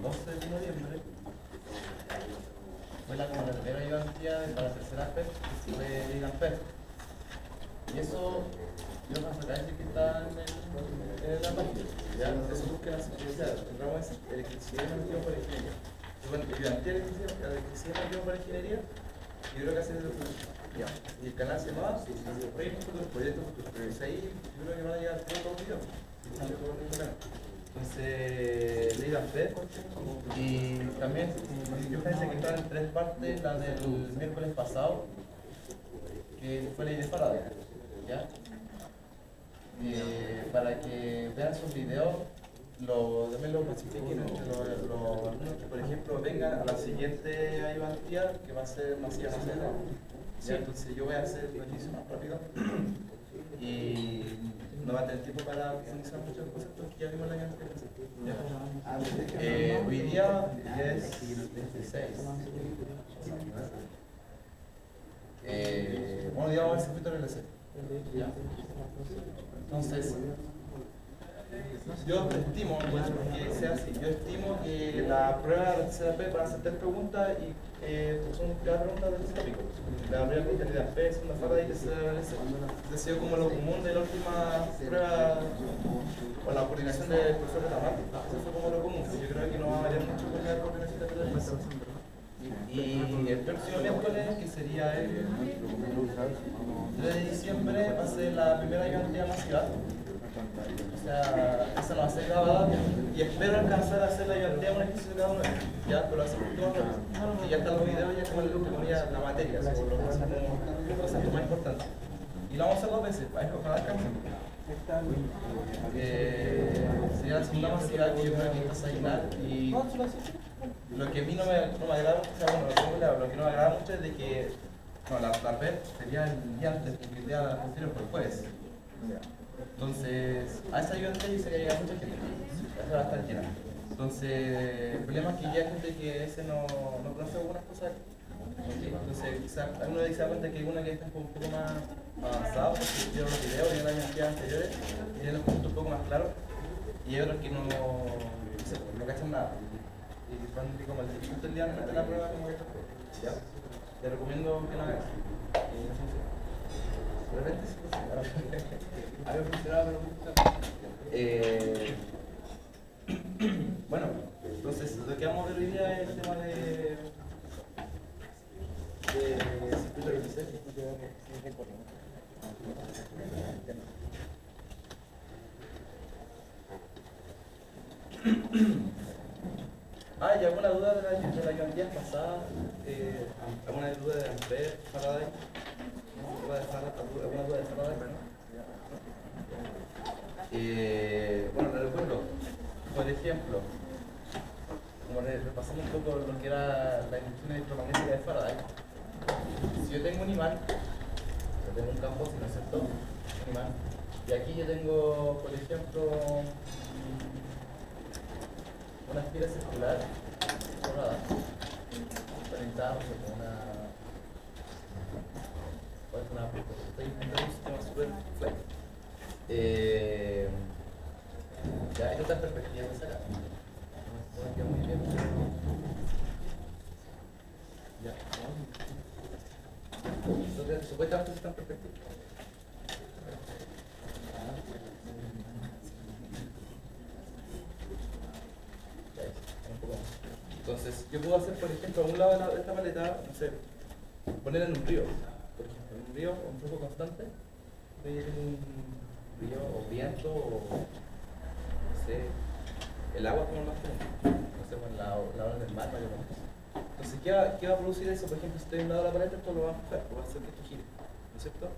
12 de noviembre fue como la primera ayudantía para la tercera FED, que fue Ligan FED. Y eso, yo no sé que está en la página. Ya, eso busca la seguridad. El ramo es electricidad y motivo para ingeniería. Bueno, ayudantía electricidad y motivo para ingeniería, y creo que hacen el y el canal se llama Proyectos Futuros. Entonces ahí yo creo que van a llegar todos los videos. Entonces, le iba a hacer. Y también, yo pensé que estaban en 3 partes, la del miércoles pasado, que fue ley de Faraday. ¿Ya? Para que vean sus videos, también lo clasifiquen entre los alumnos que, por ejemplo, vengan a la siguiente ayudantía, que va a ser masiva, ¿ya? Entonces yo voy a hacer el ejercicio más rápido y no va a tener tiempo para organizar muchas cosas porque ya vimos la ayudantía. Hoy día es 16. Bueno, hoy día vamos a ver circuito RLC. ¿Ya? Entonces, yo estimo, que sea así, yo estimo que la prueba de CDP van a hacer 3 preguntas y son cada pregunta de este tópico. La primera pregunta es de P, segunda Faraday y tercera RLC. Eso ha sido como lo común de la última prueba con la coordinación del profesor de la mate. Eso fue como lo común. Yo creo que no va a variar mucho con la coordinación de la RLC. Y el próximo miércoles, que sería el 3 de diciembre, va a ser la primera ayudantía masiva. O sea, esa no va a ser grabada y espero alcanzar a hacer la ayudantía un ejercicio de cada uno de ellos. Ya, pero lo hacemos todo rápido. Y ya están los videos, ya como la materia, o lo hacemos más importante. Y lo vamos a hacer 2 veces, para ojalá alcance. Sería la segunda masiva que yo creo que está Sainar y lo que a mí no me agrada, o sea, bueno, lo que no me agrada mucho es de que la PEP sería el día antes, porque el día anterior fue el jueves. Entonces, a esa ayudante se llega mucha gente, esa va a estar llena. Entonces, el problema es que ya hay gente que ese no conoce algunas cosas. Entonces, quizás uno se da cuenta que hay uno que está un poco más avanzado, porque vieron los videos, vieron las ayudantías anteriores, y tienen los puntos un poco más claros, y hay otros que no cachan nada. Y van como el quinto día antes de la prueba, como que ¿ya? Te recomiendo que no hagas. De repente sí funciona. Había funcionado, pero bueno, entonces lo que vamos a ver hoy día es el tema de circuito RLC. ¿Y alguna duda de la ayudantía pasada? ¿Alguna duda de Ampere, Faraday? ¿Alguna duda de Faraday? Bueno, les recuerdo, por ejemplo, como repasamos un poco lo que era la inducción electromagnética de Faraday. Si yo tengo un imán, yo tengo un campo, si no es cierto, un imán, y aquí yo tengo, por ejemplo, una esfera circular cerrada, conectada con estoy inventando un sistema super flat. Ya, esta es perspectiva de sacar. No queda muy bien. Ya. Entonces, supuestamente están perspectivas. Entonces, yo puedo hacer, por ejemplo, a un lado de esta paleta, no sé, poner en un río, por ejemplo, en un río, un flujo constante, de un río o viento o, no sé, el agua como más común, no sé, con la ola del mar, vaya con eso. Entonces, ¿qué va a producir eso? Por ejemplo, si estoy en un lado de la paleta, esto lo va a empujar, va a hacer que esto gire, ¿no es cierto?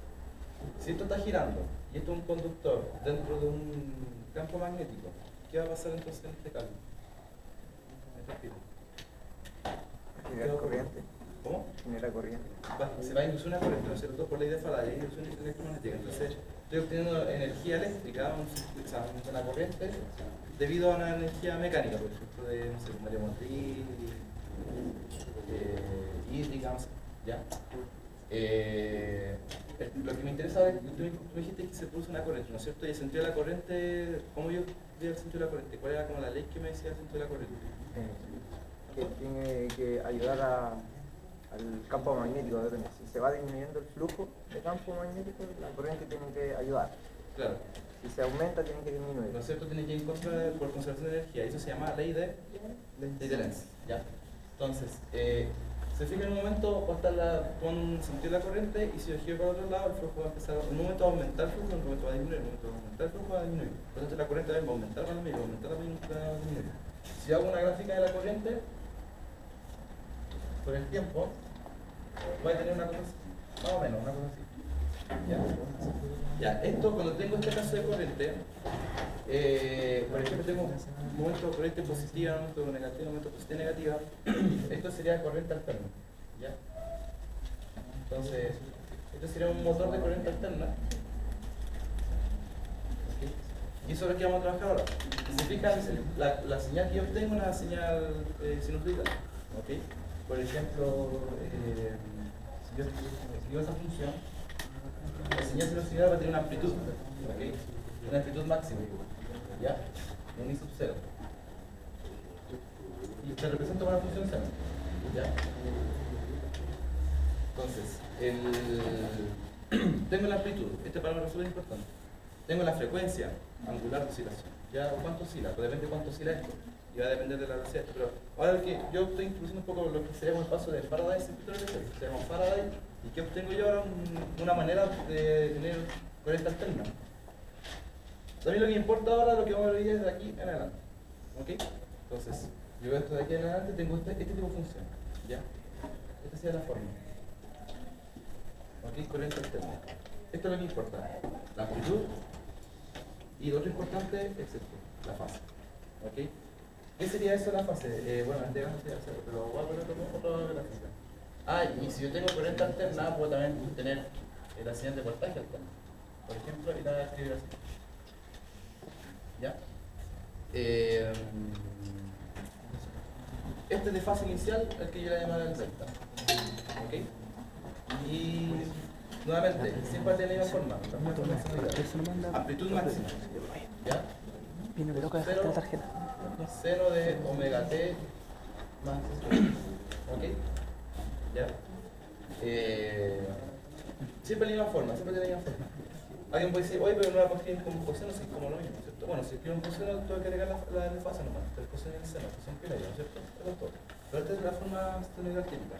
Si esto está girando y esto es un conductor dentro de un campo magnético, ¿qué va a pasar entonces en este cambio? Genera corriente. ¿Cómo? Genera corriente. Se va a inducir una corriente, ¿no es cierto? Por ley de Faraday, inducción electromagnética. Entonces, estoy obteniendo energía eléctrica, una corriente, debido a una energía mecánica, por ejemplo, de, no sé, María Motriz, hídrica, no sé, ¿ya? lo que me interesa es, tú me dijiste que se produce una corriente, ¿no es cierto? Y el sentido de la corriente, ¿cómo yo veía el sentido de la corriente? ¿Cuál era como la ley que me decía el sentido de la corriente? Que tiene que ayudar al campo magnético. Depende. Si se va disminuyendo el flujo de campo magnético, la corriente tiene que ayudar. Claro. Si se aumenta, tiene que disminuir. ¿No es cierto? Tiene que ir en contra por conservación de energía. Eso se llama ley de Lenz. ¿Ya? Entonces, se fija en un momento va a estar con un sentido de la corriente y si yo giro para otro lado, el flujo va a empezar. En un momento va a aumentar el flujo, en un momento va a disminuir, en un momento va a aumentar el flujo, va a disminuir. Por lo tanto, la corriente va a aumentar, va a disminuir, va a aumentar, va a disminuir. Si hago una gráfica de la corriente por el tiempo, voy a tener una cosa así, más o menos, una cosa así. Ya, esto cuando tengo este caso de corriente, por ejemplo tengo un momento de corriente positiva, un momento negativa, un momento positiva negativa, esto sería corriente alterna. ¿Ya? Entonces, esto sería un motor de corriente alterna. ¿Okay? Y eso es lo que vamos a trabajar ahora. Si se fijan, la señal que yo obtengo es una señal sinusoidal. ¿Okay? Por ejemplo, si yo escribo esa función, la señal sinusoidal va a tener una amplitud, ¿okay? Una amplitud máxima, ¿ya? Un I sub 0. Y se representa con una función seno, ¿ya? Entonces, tengo la amplitud, este parámetro es súper importante. Tengo la frecuencia angular de oscilación, ¿ya? ¿Cuánto oscila? Pues depende de cuánto oscila esto. Y va a depender de la velocidad. Pero ahora que yo estoy introduciendo un poco lo que sería el paso de Faraday en circuito eléctrico. Tenemos Faraday, ¿y qué obtengo yo ahora? Una manera de tener corriente alterna. A mí lo que me importa ahora, lo que vamos a ver es de aquí en adelante. ¿Ok? Entonces, yo veo esto de aquí en adelante, tengo este tipo de función. ¿Ya? Esta sería la forma. ¿Ok? Corriente alterna. Esto es lo que importa. La amplitud. Y lo otro importante es esto, la fase. ¿Ok? ¿Qué sería eso la fase? Bueno, en hacerlo, pero voy a poner otra gráfica. Ah, y si yo tengo corriente alterna, puedo también tener la señal de voltaje alterna. Por ejemplo, y la voy a escribir así. ¿Ya? Este de fase inicial es el que yo le voy a llamar el delta. ¿Ok? Y nuevamente, siempre de la misma forma. Amplitud máxima. ¿Ya? Viene, pero dejaste la tarjeta. Seno de omega t más ¿ok? ¿Ya? Siempre de la misma forma, siempre de la misma forma. Alguien puede decir, oye, pero no la puedes escribir como coseno, sí, como lo mismo, ¿cierto? Bueno, si escribo un coseno, tengo que agregar la fase nomás, el coseno y el seno, que son primarios, ¿no es cierto? Eso es todo. Pero esta es la forma senoidal típica.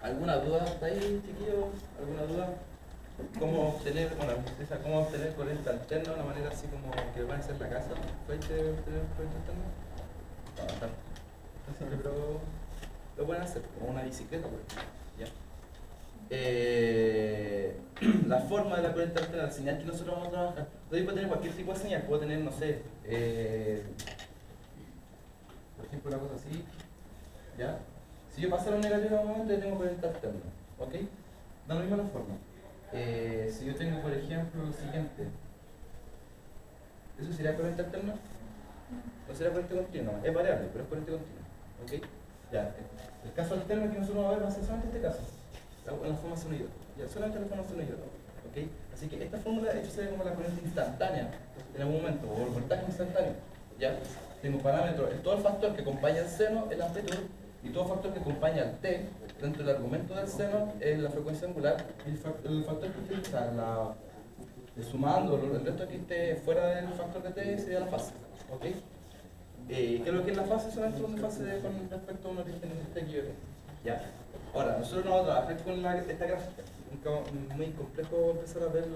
¿Alguna duda hasta ahí, chiquillos? ¿Alguna duda? ¿Cómo obtener, cómo obtener corriente alterna de una manera así como que van a ser la casa? ¿Puedes obtener corriente alterna? No, tan simple, pero lo pueden hacer, como una bicicleta, por ejemplo. ¿Ya? La forma de la corriente alterna, la señal que nosotros vamos a trabajar. Entonces puedo tener cualquier tipo de señal, puedo tener, no sé, por ejemplo una cosa así, ¿ya? Si yo pasara un negativo a un momento, yo tengo corriente alterna, ¿ok? Da lo mismo la forma. Si yo tengo, por ejemplo, lo siguiente, ¿eso sería corriente alterna? ¿O sería corriente continua? Es variable, pero es corriente continua, ¿ok? Ya, el caso alterno que nosotros vamos a ver va a ser solamente este caso. En la forma senoidal, ya, solamente la forma senoidal, ¿ok? Así que esta fórmula de hecho sería como la corriente instantánea en algún momento, o el voltaje instantáneo, ¿ya? Tengo parámetros, todo el factor que acompaña el seno es la amplitud, y todo factor que acompaña al t, dentro del argumento del seno, es la frecuencia angular, y el factor que utiliza sumando el resto que esté fuera del factor de t sería la fase, ¿ok? ¿Qué es lo que es la fase? Solamente una fase con respecto a un origen de t que yo tengo, ¿ya? Ahora, nosotros no vamos a trabajar con esta gráfica. Es muy complejo empezar a ver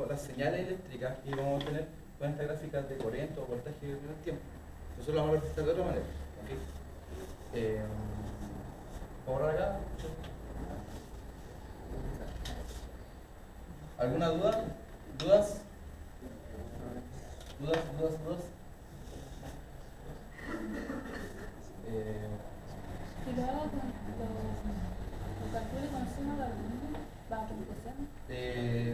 las señales eléctricas y vamos a tener con esta gráfica de corriente o voltaje en el tiempo. Nosotros lo vamos a representar de otra manera. ¿Okay? ¿Puedo borrar acá? ¿Alguna duda? ¿Dudas? ¿Dudas? Si lo hago con lo calculo con seno de aluminio, va con coseno.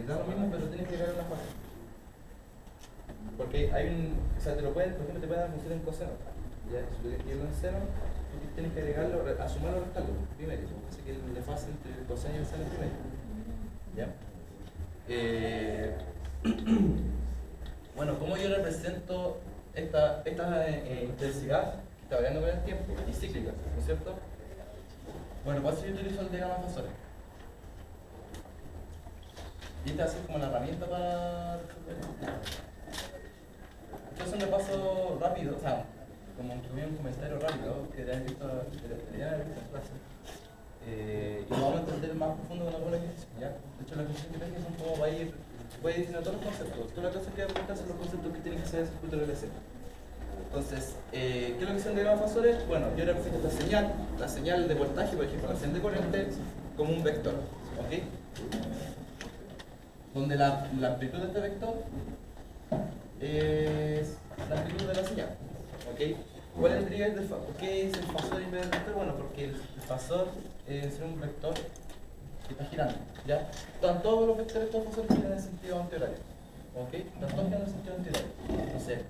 Da lo mismo, pero tienes que llegar a una fase. Porque hay un. O sea, te lo pueden, por ejemplo, te pueden dar función en coseno. Ya, si tú quieres en seno, tú tienes que agregarlo, a sumarlo o restarlo, primero. Así que el desfase entre el coseno y el seno primero. ¿Ya? Bueno, ¿cómo yo represento esta intensidad que está variando con el tiempo y cíclica, ¿no es cierto? Bueno, pues yo utilizo el diagrama Fasores. Y esta es como la herramienta para resolver. Esto es un repaso rápido, o sea, como un comentario rápido que ya he visto en clase. Y lo vamos a entender más profundo con algunos ejercicios, ¿ya? De hecho, las ejercicios que traje son como va a ir, voy a decir todos los conceptos. Toda la clase que voy a preguntar son los conceptos que tienen que saber el circuito LC. Entonces, ¿qué es lo que son diagramas Fasores? Bueno, yo represento la señal de voltaje, por ejemplo, la señal de corriente, como un vector, ¿ok? Donde la amplitud de este vector es la amplitud de la señal, ¿ok? ¿Cuál es el trigger del fasor? ¿Por qué es el fasor en vez del vector? Bueno, porque el fasor es un vector que está girando, ¿ya? Están todos los vectores, todos los fasores giran en sentido antihorario, ¿ok? Están todos girando en sentido antihorario. Entonces,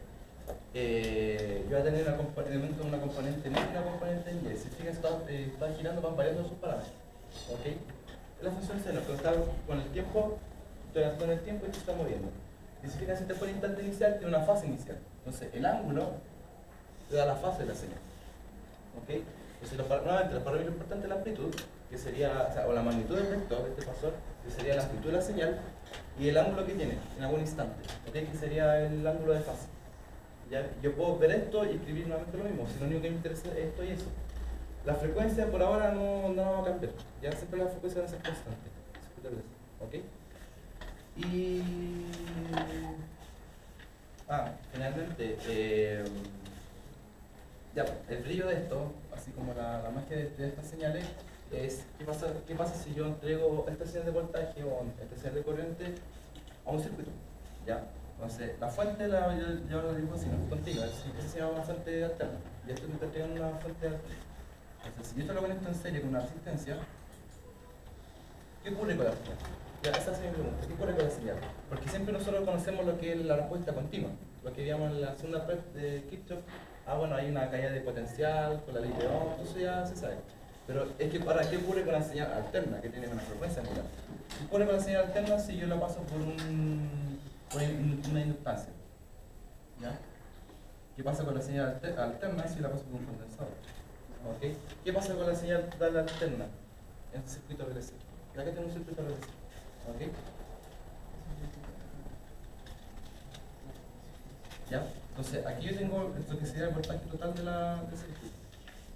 yo voy a tener una componente en X y una componente en Y. Si fijas, está girando, van variando sus parámetros, ¿ok? La función seno, pero está con el tiempo, con el tiempo y se está moviendo. Y si fijas, este por instante inicial tiene una fase inicial. Entonces, el ángulo te da la fase de la señal. ¿Ok? Entonces, nuevamente, los parámetros importantes de la amplitud, que sería, o la magnitud del vector, de este fasor, que sería la amplitud de la señal, y el ángulo que tiene en algún instante, ¿ok? Que sería el ángulo de fase. ¿Ya? Yo puedo ver esto y escribir nuevamente lo mismo, si lo único que me interesa es esto y eso. La frecuencia por ahora no va a cambiar, ya siempre la frecuencia va a ser constante. ¿Ok? Y finalmente, ya, el brillo de esto, así como la magia de estas señales, es ¿qué pasa si yo entrego esta señal de voltaje o esta señal de corriente a un circuito? ¿Ya? Entonces, la fuente yo la digo así, no es continua, esa se llama una fuente alterna, y esto me está entregando una fuente alterna. Entonces, si yo esto lo conecto en serie con una resistencia, ¿qué ocurre con la señal? Ya, esa es mi pregunta, ¿qué ocurre con la señal? Porque siempre nosotros conocemos lo que es la respuesta continua, lo que veíamos en la segunda red de Kirchhoff. Bueno, hay una caída de potencial con la ley de Ohm, eso ya se sabe. Pero es que ¿para qué ocurre con la señal alterna, que tiene una frecuencia angular? ¿Qué ocurre con la señal alterna si yo la paso por una inductancia? ¿Ya? ¿Qué pasa con la señal alterna si la paso por un condensador? ¿Okay? ¿Qué pasa con la señal alterna en el circuito RLC? Acá tenemos un circuito RLC. ¿Ok? ¿Ya? Entonces, aquí yo tengo lo que sería el voltaje total del circuito.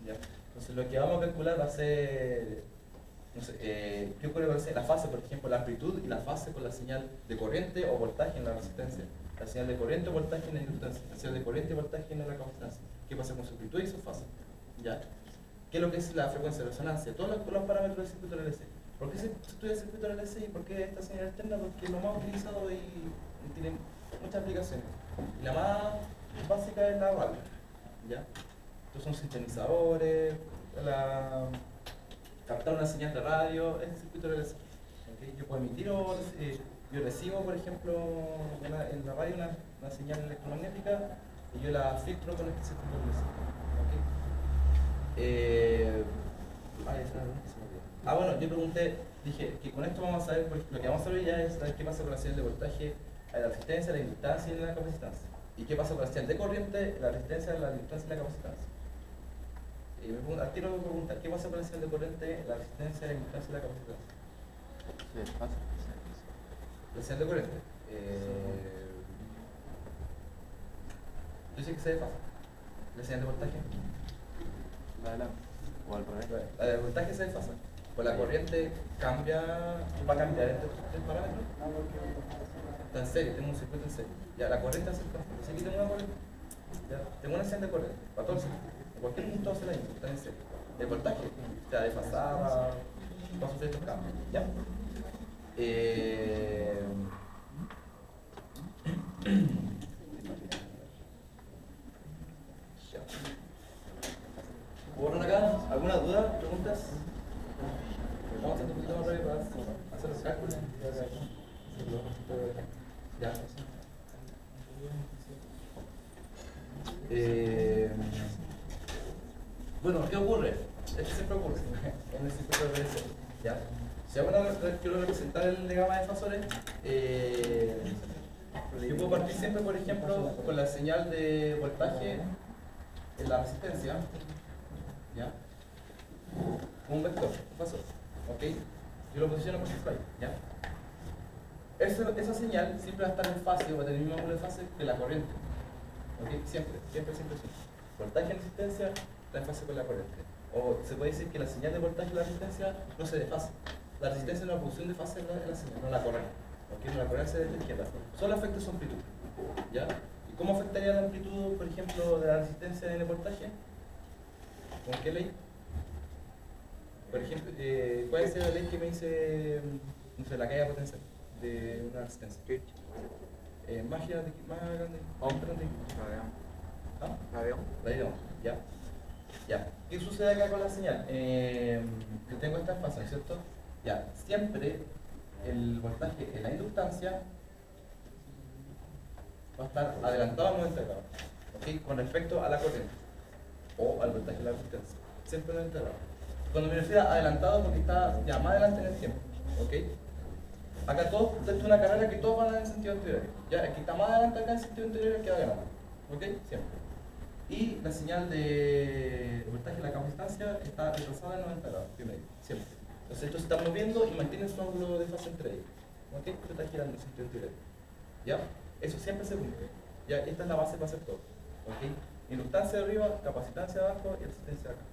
¿Ya? Entonces, lo que vamos a calcular va a ser, no sé, ¿qué ocurre con la fase, por ejemplo, la amplitud y la fase con la señal de corriente o voltaje en la resistencia? La señal de corriente o voltaje en la inductancia, la señal de corriente y voltaje en la capacitancia. ¿Qué pasa con su amplitud y su fase? ¿Ya? ¿Qué es lo que es la frecuencia de resonancia? Todos los parámetros del circuito RLC. ¿Por qué se estudia el circuito RLC y por qué esta señal alterna? Porque es lo más utilizado y tiene muchas aplicaciones. Y la más básica es la radio, ¿ya? Estos son sintonizadores, captar una señal de radio, es el circuito RLC. ¿Okay? Yo puedo emitir o yo recibo, por ejemplo, en la radio una señal electromagnética y yo la filtro con este circuito RLC. ¿Okay? Bueno, yo pregunté, dije que con esto vamos a saber, lo que vamos a ver ya es saber qué pasa con la señal de voltaje, la resistencia, la inductancia y la capacitancia. ¿Y qué pasa con la señal de corriente, la resistencia, la inductancia y la capacitancia? Al tiro me preguntar, ¿qué pasa con la señal de corriente, la resistencia, la inductancia y la capacitancia? ¿Qué pasa? La señal de corriente. Yo sé que se desfasa. La señal de voltaje. La de la... o al revés. La de voltaje se desfasa. Pues la corriente cambia, va a cambiar estos tres parámetros. Está en serie, tengo un circuito en serie. Ya, la corriente hace el paso. Entonces aquí tengo una corriente. Ya, tengo una señal de corriente, para todo el circuito. En cualquier punto hace la misma, está en serie. El voltaje, ya desfasada, va a sufrir estos cambios. ¿Ya? ¿Borran acá? ¿Alguna duda? ¿Preguntas? Vamos a hacer un poquito más rápido para hacer los cálculos. Ya. Bueno, ¿qué ocurre? Esto siempre ocurre en el circuito de RDC, ¿ya? Si ahora quiero representar el diagrama de fasores, yo puedo partir siempre, por ejemplo, con la señal de voltaje en la resistencia, ¿ya? Un vector, un fasor, ¿ok? Yo lo posiciono por slide, ¿ya? Esa señal siempre va a estar en fase, va a tener el mismo ángulo de fase que la corriente, ¿ok? Siempre. Voltaje en resistencia está en fase con la corriente. O se puede decir que la señal de voltaje y la resistencia no se desfase. La resistencia es una función de fase de la señal, no la corriente. ¿Ok? No la corriente se izquierda. Solo afecta su amplitud. ¿Ya? ¿Y cómo afectaría la amplitud, por ejemplo, de la resistencia en el voltaje? ¿Con qué ley? Por ejemplo, ¿cuál es la ley que me dice, no sé, la caída potencial de una resistencia? Más grande, más grande. ¿Ah? La de Ohm, ya. Ya. ¿Qué sucede acá con la señal? Que tengo esta fase, ¿cierto? Ya. Siempre el voltaje en la inductancia va a estar adelantado a 90 grados, ¿ok? Con respecto a la corriente o al voltaje de la resistencia. Siempre 90 grados. Cuando me refiero a adelantado, porque está ya más adelante en el tiempo, ¿ok? Acá todo, esto es una carrera que todos van en sentido anterior. Ya, el que está más adelante acá en sentido anterior es el que va ganando, ¿ok? Siempre. Y la señal de voltaje de la capacitancia está retrasada en 90 grados, primero, siempre. Entonces esto se está moviendo y mantiene su ángulo de fase entre ellos. ¿Ok? Esto está girando en sentido anterior. ¿Ya? Eso siempre se cumple. ¿Ya? Esta es la base para hacer todo. ¿Ok? Inductancia de arriba, capacitancia de abajo y resistencia de acá.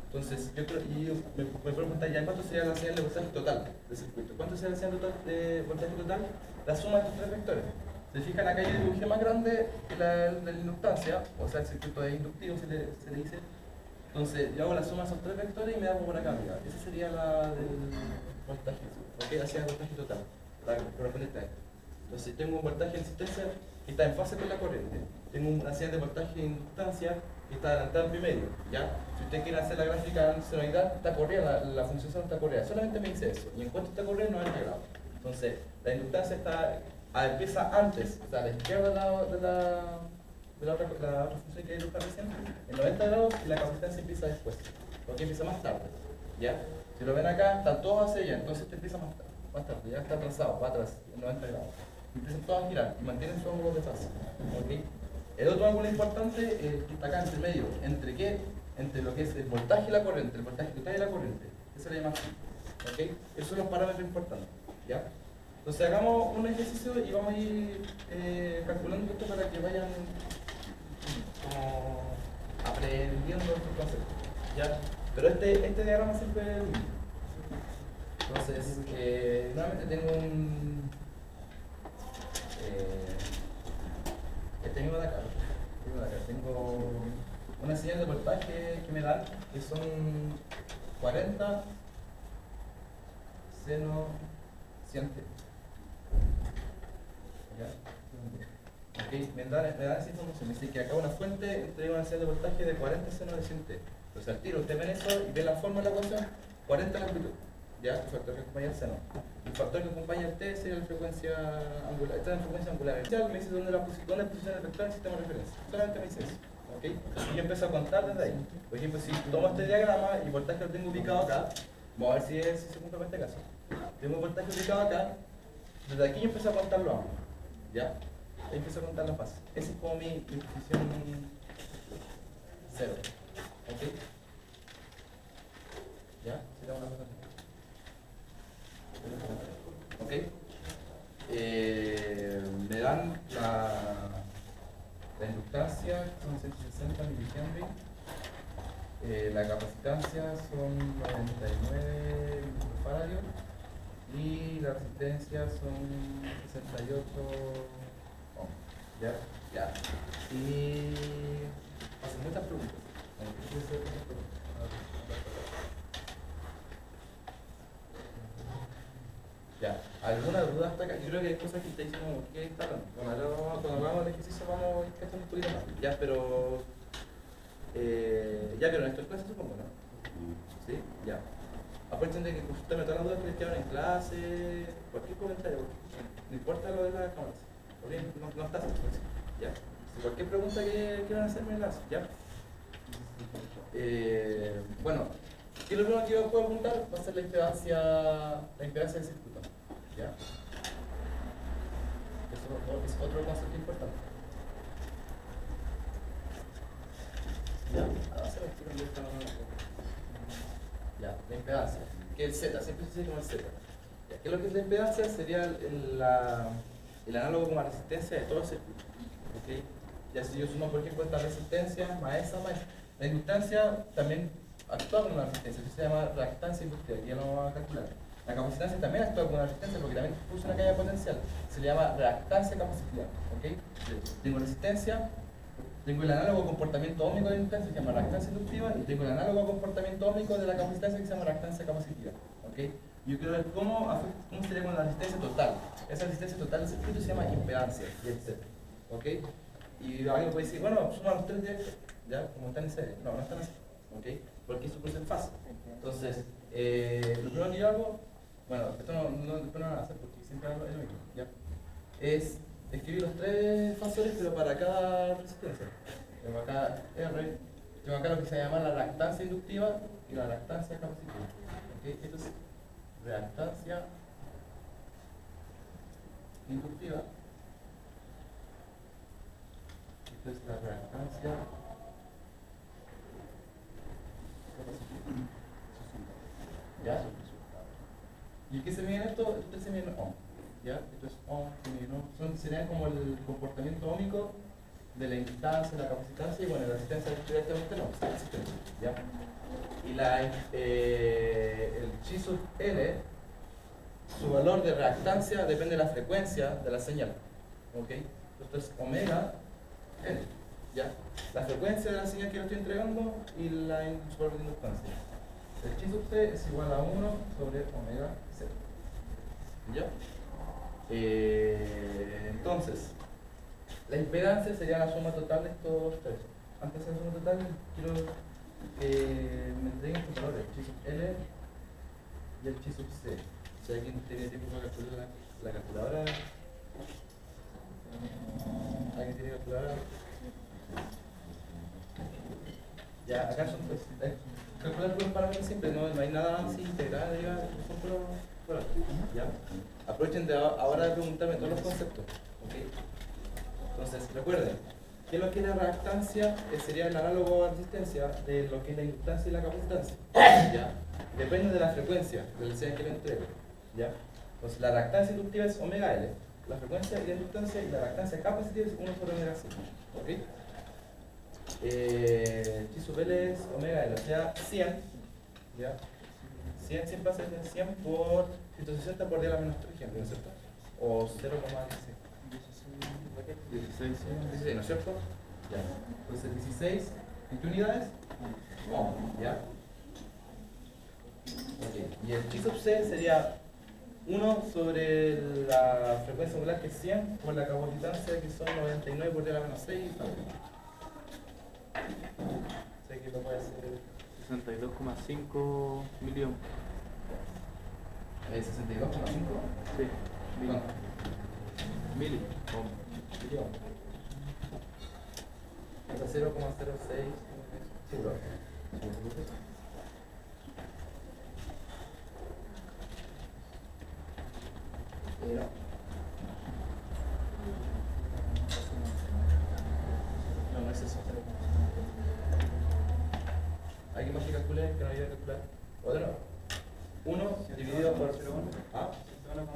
Entonces, yo creo, y me puedo preguntar ya cuánto sería la señal de voltaje total del circuito. ¿Cuánto sería la señal de voltaje total? La suma de estos tres vectores. Se fijan acá, yo dibujé más grande la inductancia, o sea, el circuito es inductivo, se le dice. Entonces, yo hago la suma de esos tres vectores y me hago por acá arriba. Esa sería la del voltaje, ¿ok? La señal de voltaje total, la correspondiente a esto. Entonces, tengo un voltaje de resistencia que está en fase con la corriente. Tengo una señal de voltaje de inductancia que está adelantada en primerio, ¿ya? Si usted quiere hacer la gráfica en senoidal, está corrida, la función seno está corrida. Solamente me dice eso. Y en cuanto está corrida, 90 grados. Entonces, la inductancia empieza antes, o sea, a la izquierda de la otra función que dibujar recién, en 90 grados, y la capacitancia empieza después, porque empieza más tarde, ¿ya? Si lo ven acá, están todos hacia allá, entonces este empieza más tarde, ya está atrasado, va atrás, en 90 grados. Empiezan todos a girar y mantienen su ángulo de fase, ¿ok? El otro ángulo importante es que está acá entre medio, ¿entre qué? Entre lo que es el voltaje y la corriente, el voltaje total y la corriente, ese le llama así, ¿ok? Esos son los parámetros importantes, ¿ya? Entonces hagamos un ejercicio y vamos a ir calculando esto para que vayan como aprendiendo estos conceptos, ¿ya? Pero este diagrama siempre es el mismo. Entonces, nuevamente tengo este mismo de acá. Tengo una señal de voltaje que me dan, que son 40 seno 100. ¿Ya? Okay. Me dan esa información. Me dice que acá una fuente entrega una señal de voltaje de 40 seno de 100 T. Entonces al tiro usted ven eso y ve la forma de la ecuación, 40 la amplitud. ¿Ya? El factor que acompaña el seno. El factor que acompaña el T sería la frecuencia angular. Esta es la frecuencia angular. Me dice dónde posiciona el vector en el sistema de referencia. Solamente me dice eso. ¿Okay? Y yo empiezo a contar desde ahí. Por ejemplo, si tomo este diagrama y el voltaje lo tengo ubicado acá, vamos a ver si se cumple en este caso. Tengo el voltaje ubicado acá. Desde aquí yo empiezo a contar lo amplio, ¿ya? Ahí empiezo a contar la fase. Esa es como mi posición 0, ¿ok? ¿Ya? ¿Se da una cosa así? ¿Ok? Me dan la inductancia, son 160 milihenry. La capacitancia son 99 microfaradios. Y la resistencia son 68 ohms. ¿Ya? Ya. Y hacen muchas preguntas. Ya. ¿Alguna duda hasta acá? Yo creo que hay cosas que estáis diciendo que está hablando. Bueno, ahora cuando hagamos el ejercicio vamos a ir cachando un poquito más. Ya, pero ya vieron esto en clase, supongo, ¿no? ¿Sí? Ya. Aprovechen de que consulten todas las dudas que les quedaron en clase, cualquier comentario, no importa lo de las cámaras, no está así, ya. Si cualquier pregunta que quieran hacerme, las, ya. Bueno, ¿qué es lo primero que yo puedo apuntar? Va a ser la impedancia del circuito. ¿Ya? Eso es otro concepto importante. ¿Ya? Ahora se me tira un esta mano. Ya, la impedancia. Que es el Z, siempre se dice como el Z. Ya, ¿qué es lo que es la impedancia? Sería el análogo con la resistencia de todo el circuito. ¿Okay? Ya si yo sumo, por ejemplo, esta resistencia más esa más esa. La inductancia también actúa con una resistencia, que se llama reactancia inductiva, que ya lo vamos a calcular. La capacitancia también actúa con una resistencia porque también puso una caída potencial. Se le llama reactancia capacitiva. ¿Okay? Tengo resistencia, tengo el análogo comportamiento óhmico de la inductancia que se llama reactancia inductiva y tengo el análogo comportamiento óhmico de la capacitancia que se llama reactancia capacitiva. ¿Okay? Yo quiero ver cómo sería con la resistencia total. Esa resistencia total del circuito se llama impedancia, y etc. ¿Okay? Y alguien puede decir, bueno, suma los tres directos, ¿ya? Como están en serie. No, no están así. ¿Okay? Porque eso puede ser fácil. Entonces, lo primero que yo hago, bueno, esto después no lo van a hacer porque siempre hago lo mismo, ¿ya? Es escribir los tres fasores, pero para cada resistencia. Tengo acá R, tengo acá lo que se llama la reactancia inductiva y la reactancia capacitiva. ¿Okay? Esto es reactancia inductiva. Esto es la reactancia capacitiva. ¿Ya? ¿Y qué se mide en esto? Esto se mide en ohm. ¿Ya? Esto es ohm, serían como el comportamiento óhmico de la inductancia, la capacitancia y bueno, la resistencia directamente no, la resistencia. ¿Ya? Y el chi sub L, su valor de reactancia depende de la frecuencia de la señal. ¿Ok? Esto es omega L. ¿Ya? La frecuencia de la señal que yo estoy entregando y su valor de inductancia. El chi sub C es igual a 1 sobre omega C. ¿Ya? Entonces, la impedancia sería la suma total de estos tres. Antes de la suma total, quiero que me entreguen estos valores, el chi sub L y el chi sub C. Si alguien tiene tiempo para calcular la calculadora, ¿alguien tiene calculadora? Ya, acá son pues, calcular puros parámetros simples, no hay nada así integral, son puros. ¿Ya? Aprovechen ahora de preguntarme todos los conceptos. ¿Okay? Entonces, recuerden, ¿qué es lo que es la reactancia? Sería el análogo a resistencia de lo que es la inductancia y la capacitancia. ¿Ya? Depende de la frecuencia del señal que le entrego. ¿Ya? Entonces, la reactancia inductiva es omega L, la frecuencia y la inductancia, y la reactancia capacitiva es 1 sobre omega C. ¿Ok? Chi sub L es omega L, o sea, 100. ¿Ya? 100 siempre hace 100 por 160 por 10 a la menos 3, ejemplo, ¿no es cierto? O 0,16. 16, ¿no es cierto? Ya. Entonces 16, ¿en qué unidades? Ohm, ¿ya? Okay. Y el chi sub C sería 1 sobre la frecuencia angular que es 100 por la capacitancia que son 99 por 10 a la menos 6 y tal. Sé que lo puede hacer 62,5 miliohms. 62,5. Sí, mili. Miliohms. Hasta 0,06. Seguro. No, no es eso. ¿Alguien más que calcule? Que no ayude a calcular. ¿O de nuevo? 1 dividido por 0,1. ¿Ah? 1,01.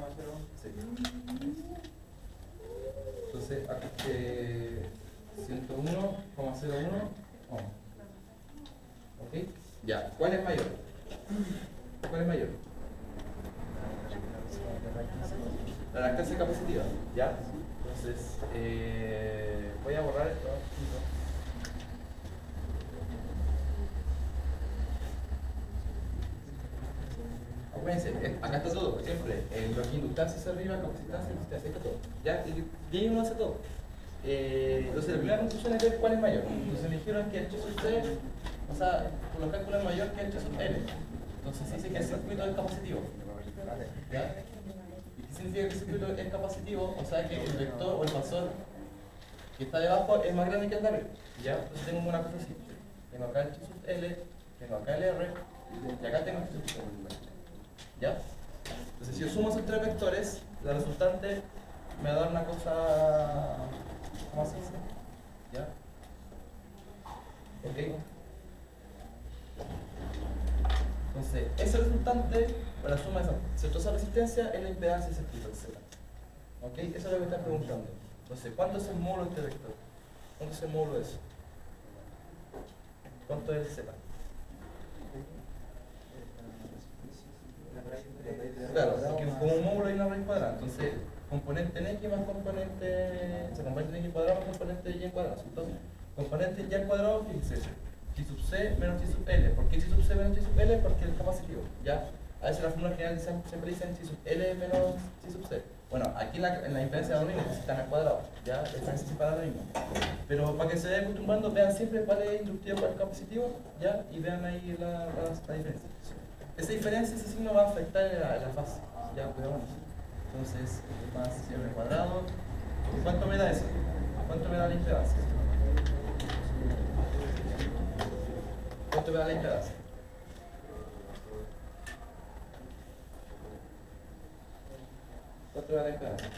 Sí. Entonces, 101,01 ohm. ¿Ok? Ya. ¿Cuál es mayor? ¿Cuál es mayor? La reactancia capacitiva. ¿Ya? Entonces, voy a borrar esto. Acuérdense, acá está todo, siempre. Lo que inductancia hacia arriba, capacitancia, resistencia, está todo. ¿Ya? Y ahí uno hace todo. Entonces, la primera conclusión es ver cuál es mayor. Entonces, me dijeron que el chi sub C, o sea, por los cálculos es mayor que el chi sub L. Entonces, se dice que el circuito es capacitivo. ¿Ya? ¿Y qué significa que el circuito es capacitivo? O sea, que el vector o el fasor que está debajo es más grande que el de arriba. ¿Ya? Entonces, tengo una cosa así. tengo acá el chi sub L, tengo acá el R, y acá tengo el chi sub L. ¿Ya? Entonces, si yo sumo esos tres vectores, la resultante me va a dar una cosa. ¿Cómo se dice? ¿Ya? ¿Ok? Entonces, ese resultante, para la suma de esa resistencia, es la impedancia de ese tipo de Z. ¿Ok? Eso es lo que están preguntando. Entonces, ¿cuánto es el módulo de este vector? ¿Cuánto es el módulo de eso? ¿Cuánto es el Z? Claro, porque como un módulo hay una raíz cuadrada, entonces componente en X más componente, o sea, componente en X cuadrado más componente Y cuadrado, ¿cierto? Componente Y al cuadrado, fíjense, chi sub C menos chi sub L. ¿Por qué chi sub C menos chi sub L? Porque es capacitivo, ¿ya? A veces la fórmula general siempre dicen chi sub L menos chi sub C. Bueno, aquí en la impedancia de lo mismo, están al cuadrado, ¿ya? Están separadas lo mismo. Pero para que se vayan acostumbrando, vean siempre cuál es inductivo y cuál es capacitivo, ¿ya? Y vean ahí la diferencia. Esa diferencia, ese signo va a afectar la fase, ¿ya? Veamos. Entonces, más R cuadrado. ¿Cuánto me da eso? ¿Cuánto me da la impedancia? ¿Cuánto me da la impedancia? ¿Cuánto me da la impedancia?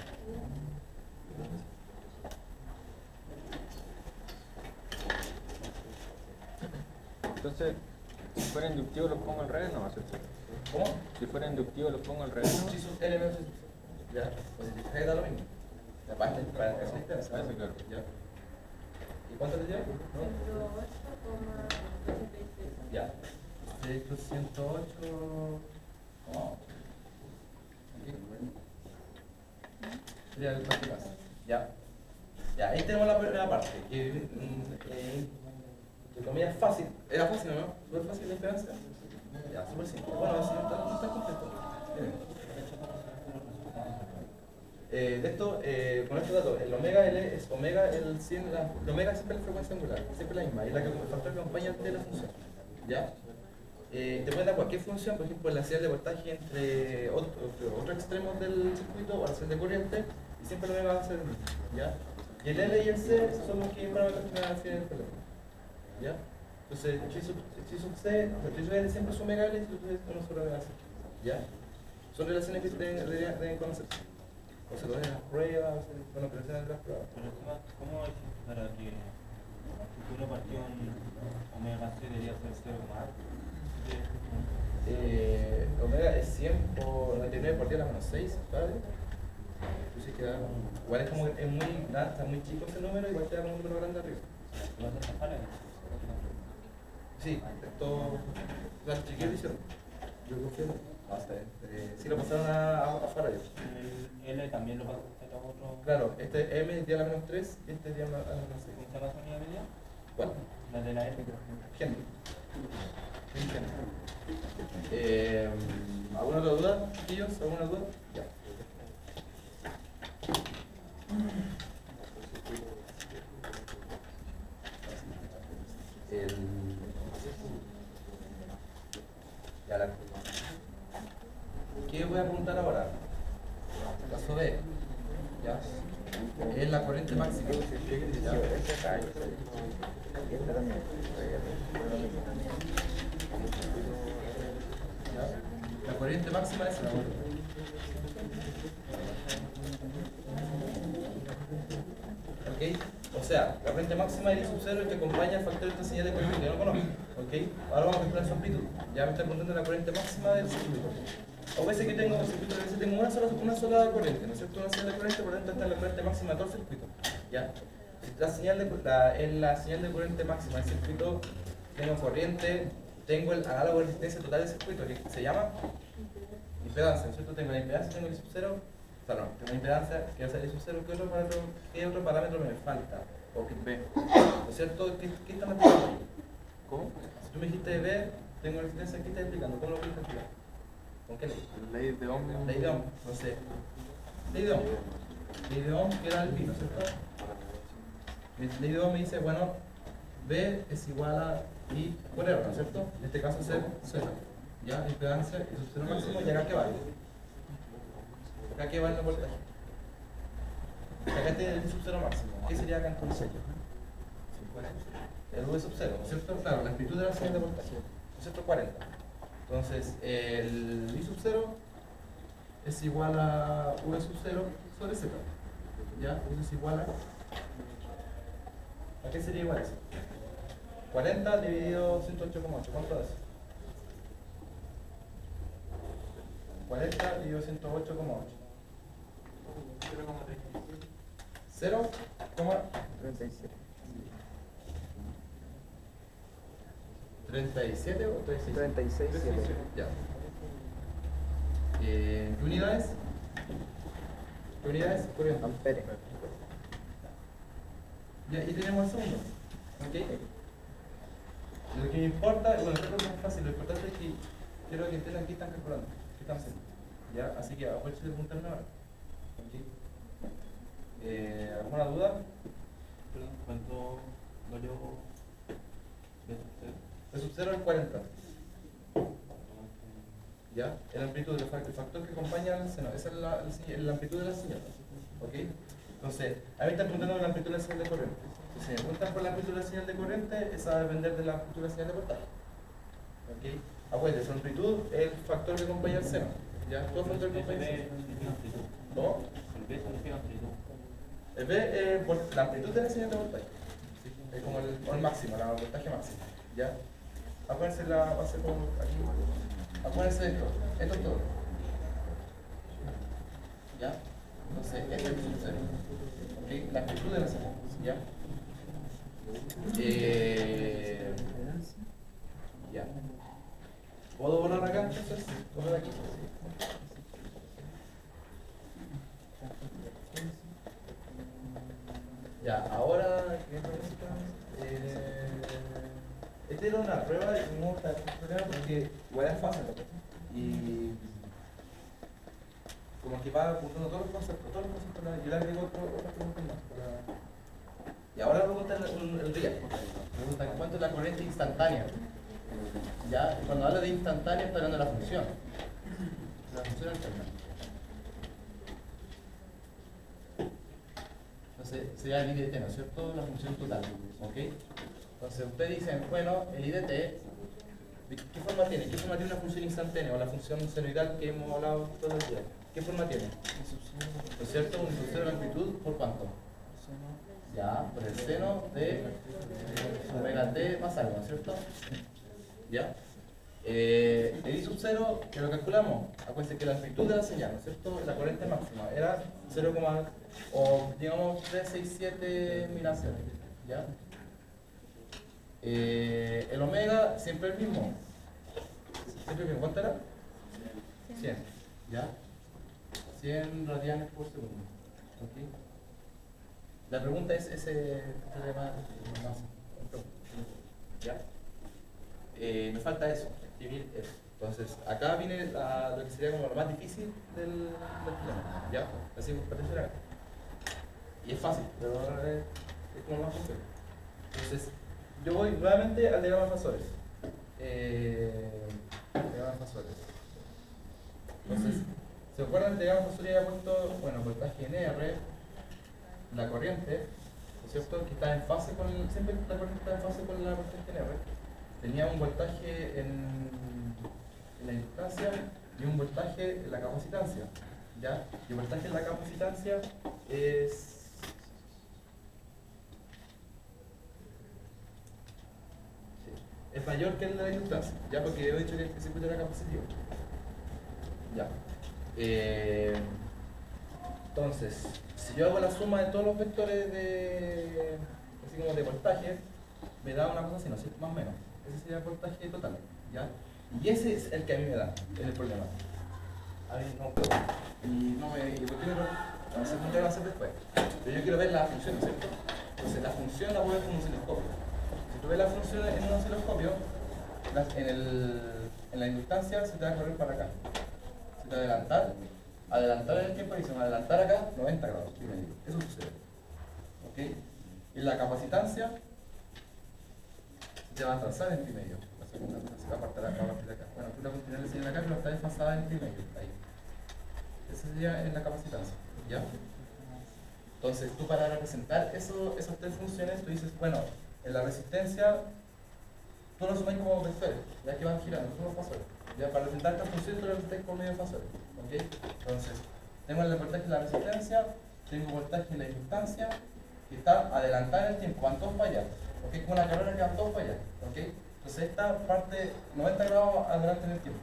Entonces, si fuera inductivo lo pongo al revés, no va a ser cero. ¿Cómo? Si fuera inductivo lo pongo al revés, ¿no? Chi sub L menos chi sub C. ¿Ya? Pues si te fijas, da lo mismo. Aparte, para el caso de impedancia. Claro. ¿Ya? ¿Y cuánto le dio? 108,86. Ya. De hecho, 108. Oh. Sería el parte más. Ya. Ya, ahí tenemos la primera parte. Que de comida es fácil. Era fácil, ¿no? Súper fácil la impedancia. Ya, súper simple. Bueno, así no está completo. De esto, con estos datos, el omega L es omega, el omega siempre es la frecuencia angular, siempre la misma, es el factor que acompaña de la función. ¿Ya? Te pueden dar cualquier función, por ejemplo, la señal de voltaje entre otros extremos del circuito o la señal de corriente, y siempre el omega va a ser el mismo. ¿Ya? Y el L y el C son los que parámetros que me definen el problema. ¿Ya? Entonces, chi sub C, chi sub L siempre es omega L y chi sub C es solo omega C. ¿Ya? Son relaciones que deben conocerse. O se lo ven en las pruebas, bueno, pero se ven en las pruebas. Pero ¿cómo es para que la futura partición omega C debería ser 0,8? Omega es 100 por 99 por 10 a la menos 6, ¿vale? Entonces queda, igual es como, es muy, nada, está muy chico ese número, igual te da un número grande arriba. ¿Vas a tapar ahí? Sí, esto, las chiquillas lo hicieron. Yo confío en basta, sí lo pasaron a Faraday. El L también lo pasa a otro. Claro, este M es día a la menos 3 y este es día a la menos 6. ¿Cómo se llama su unidad de medida? ¿Cuál? La de la L. Henry. ¿Alguna otra duda, chiquillos? ¿Alguna duda? Ya. ¿Qué voy a apuntar ahora? Caso B. ¿Ya? Es la corriente máxima. ¿Ya? La corriente máxima es ¿ok? O sea, la corriente máxima de I sub 0 es que acompaña el factor de esta señal de corriente que no conozco. ¿Ok? Ahora vamos a calcular su amplitud. Ya me estoy preguntando la corriente máxima del circuito. O veces que tengo un circuito, a veces tengo una sola corriente, ¿no es cierto? Una señal de corriente, por lo tanto esta es la corriente máxima de todo el circuito. ¿Ya? En la señal de corriente máxima del circuito tengo corriente, tengo el análogo de resistencia total del circuito que se llama impedancia, ¿no es cierto? Tengo la impedancia, tengo el I sub 0, o sea, no, tengo la impedancia, que es el I sub 0, ¿qué otro parámetro me falta? O que B, ¿no es cierto? ¿Qué está explicando ahí? ¿Cómo? Si tú me dijiste B, tengo la resistencia, ¿qué estás explicando? ¿Cómo lo puedes explicar? ¿Con qué ley? Ley de Ohm. Ley de Ohm, no sé. Ley de Ohm. Ley de Ohm que era el pi, ¿no es cierto? Ley de Ohm me dice, bueno, B es igual a I por R, ¿no es cierto? En este caso es el Z. ¿Ya? Impedancia, y su cero máximo, y acá qué vale. Acá qué vale el voltaje. Acá este es el sub cero máximo. ¿Qué sería acá entonces? El V sub 0, ¿no es cierto? Claro, la amplitud de la señal de voltaje, ¿no es cierto? 40. Entonces, el I sub 0 es igual a V sub 0 sobre Z. ¿Ya? Eso es igual ¿a qué sería igual eso? 40 dividido 108,8. ¿Cuánto es? 40 dividido 108,8. 0,37. 37 o 36? 36, 7. Ya. ¿Qué unidades? ¿Qué unidades? Corriente. Ampere. Ya, y tenemos el segundo. ¿Ok? Lo que me importa, bueno, esto es más fácil, lo importante es que quiero que entiendan qué están calculando, qué están haciendo. ¿Ya? Así que aprovechen de preguntarme ahora. ¿Ok? ¿Alguna duda? Perdón, ¿cuánto valió El sub 0 es 40. ¿Ya? La amplitud, el factor que acompaña al seno, esa es la amplitud de la señal. ¿Ok? Entonces, a mí me están preguntando la amplitud de la señal de corriente. Si me preguntan por la amplitud de la señal de corriente, esa va a depender de la amplitud de la señal de voltaje. ¿Ok? Acuérdense, su amplitud es el factor que acompaña al seno. ¿Ya? Todo factor que acompaña al seno. ¿Cómo? El B es la amplitud de la señal de voltaje. ¿Sí? Es como el máximo, la voltaje máximo. ¿Ya? Acuérdense la base como aquí. Acuérdense de esto. Esto es todo. ¿Ya? Entonces, este es el sub 0. ¿Ok? La amplitud de la señal. ¿Ya? Ya. ¿Puedo borrar acá entonces? ¿Borrar aquí? Ya, ahora, ¿qué pregunta? Esta era una prueba y no está este problema porque igual es fácil, ¿no? Y como que va apuntando todos los conceptos, yo le agrego otras preguntas más. Y ahora la pregunta es el día. Pregunta, ¿cuánto es la corriente instantánea? Ya, cuando hablo de instantánea estoy hablando de la función. La función alterna. Entonces sería el IDT, ¿no es cierto? La función total. ¿Ok? Entonces ustedes dicen, bueno, el IDT, ¿qué forma tiene? ¿Qué forma tiene una función instantánea o la función senoidal que hemos hablado todo el día? ¿Qué forma tiene? ¿No es cierto? Un sub 0 de amplitud, ¿por cuánto? Ya, por el seno de omega t más algo, ¿no es cierto? ¿Ya? El I sub 0, que lo calculamos, acuérdense que la amplitud de la señal, ¿no es cierto? La corriente máxima era 0, o digamos 367 miliamperes, ¿ya? El omega siempre el mismo. Siempre el mismo. ¿Cuánto era? 100, ¿ya? 100 radianes por segundo. ¿Ok? La pregunta es ese tema más. ¿Ya? Me falta eso, escribir eso. Entonces, acá viene lo que sería como lo más difícil del problema. ¿Ya? Así para atención acá. Y es fácil, pero es como lo más complejo. Entonces, yo voy nuevamente al diagrama de fasores. Entonces, ¿se acuerdan del diagrama de fasores? Había puesto, bueno, voltaje en R, la corriente, ¿no es cierto? Que está en fase con siempre la corriente está en fase con la corriente en R. Tenía un voltaje en la inductancia y un voltaje en la capacitancia. ¿Ya? Y el voltaje en la capacitancia es mayor que el de la inductancia, ya, porque he dicho que el circuito era capacitivo. Ya. Entonces, si yo hago la suma de todos los vectores así como de voltaje, me da una cosa así, ¿no? Más o menos. Ese sería el voltaje total, ¿ya? Y ese es el que a mí me da, es el problema. A mí no puedo. ¿Y por qué me lo va a hacer después? Pero yo quiero ver la función, ¿no es cierto? Entonces, la función la voy a ver con un osciloscopio. Si tú ves la función en un osciloscopio, en la inductancia se te va a correr para acá. Se te va a adelantar en el tiempo y se va a adelantar acá 90 grados. Eso sucede. ¿Ok? Y en la capacitancia se te va a atrasar en pi medio. Se va a partir de acá. Bueno, tú la continuas enseñando acá, pero está desfasada en pi medio. Ahí. Esa sería en la capacitancia. ¿Ya? Entonces, tú para representar esas tres funciones, tú dices, bueno, En la resistencia, tú lo sumas como vectores, ya que van girando, son los fasores. Ya para representar esta función, tú lo representas por medio de fasores. ¿Ok? Entonces, tengo el voltaje en la resistencia, tengo voltaje en la inductancia, que está adelantada en el tiempo, van todos para allá. ¿Ok? Como una carrera que van todos para allá. ¿Ok? Entonces, esta parte 90 grados adelante en el tiempo.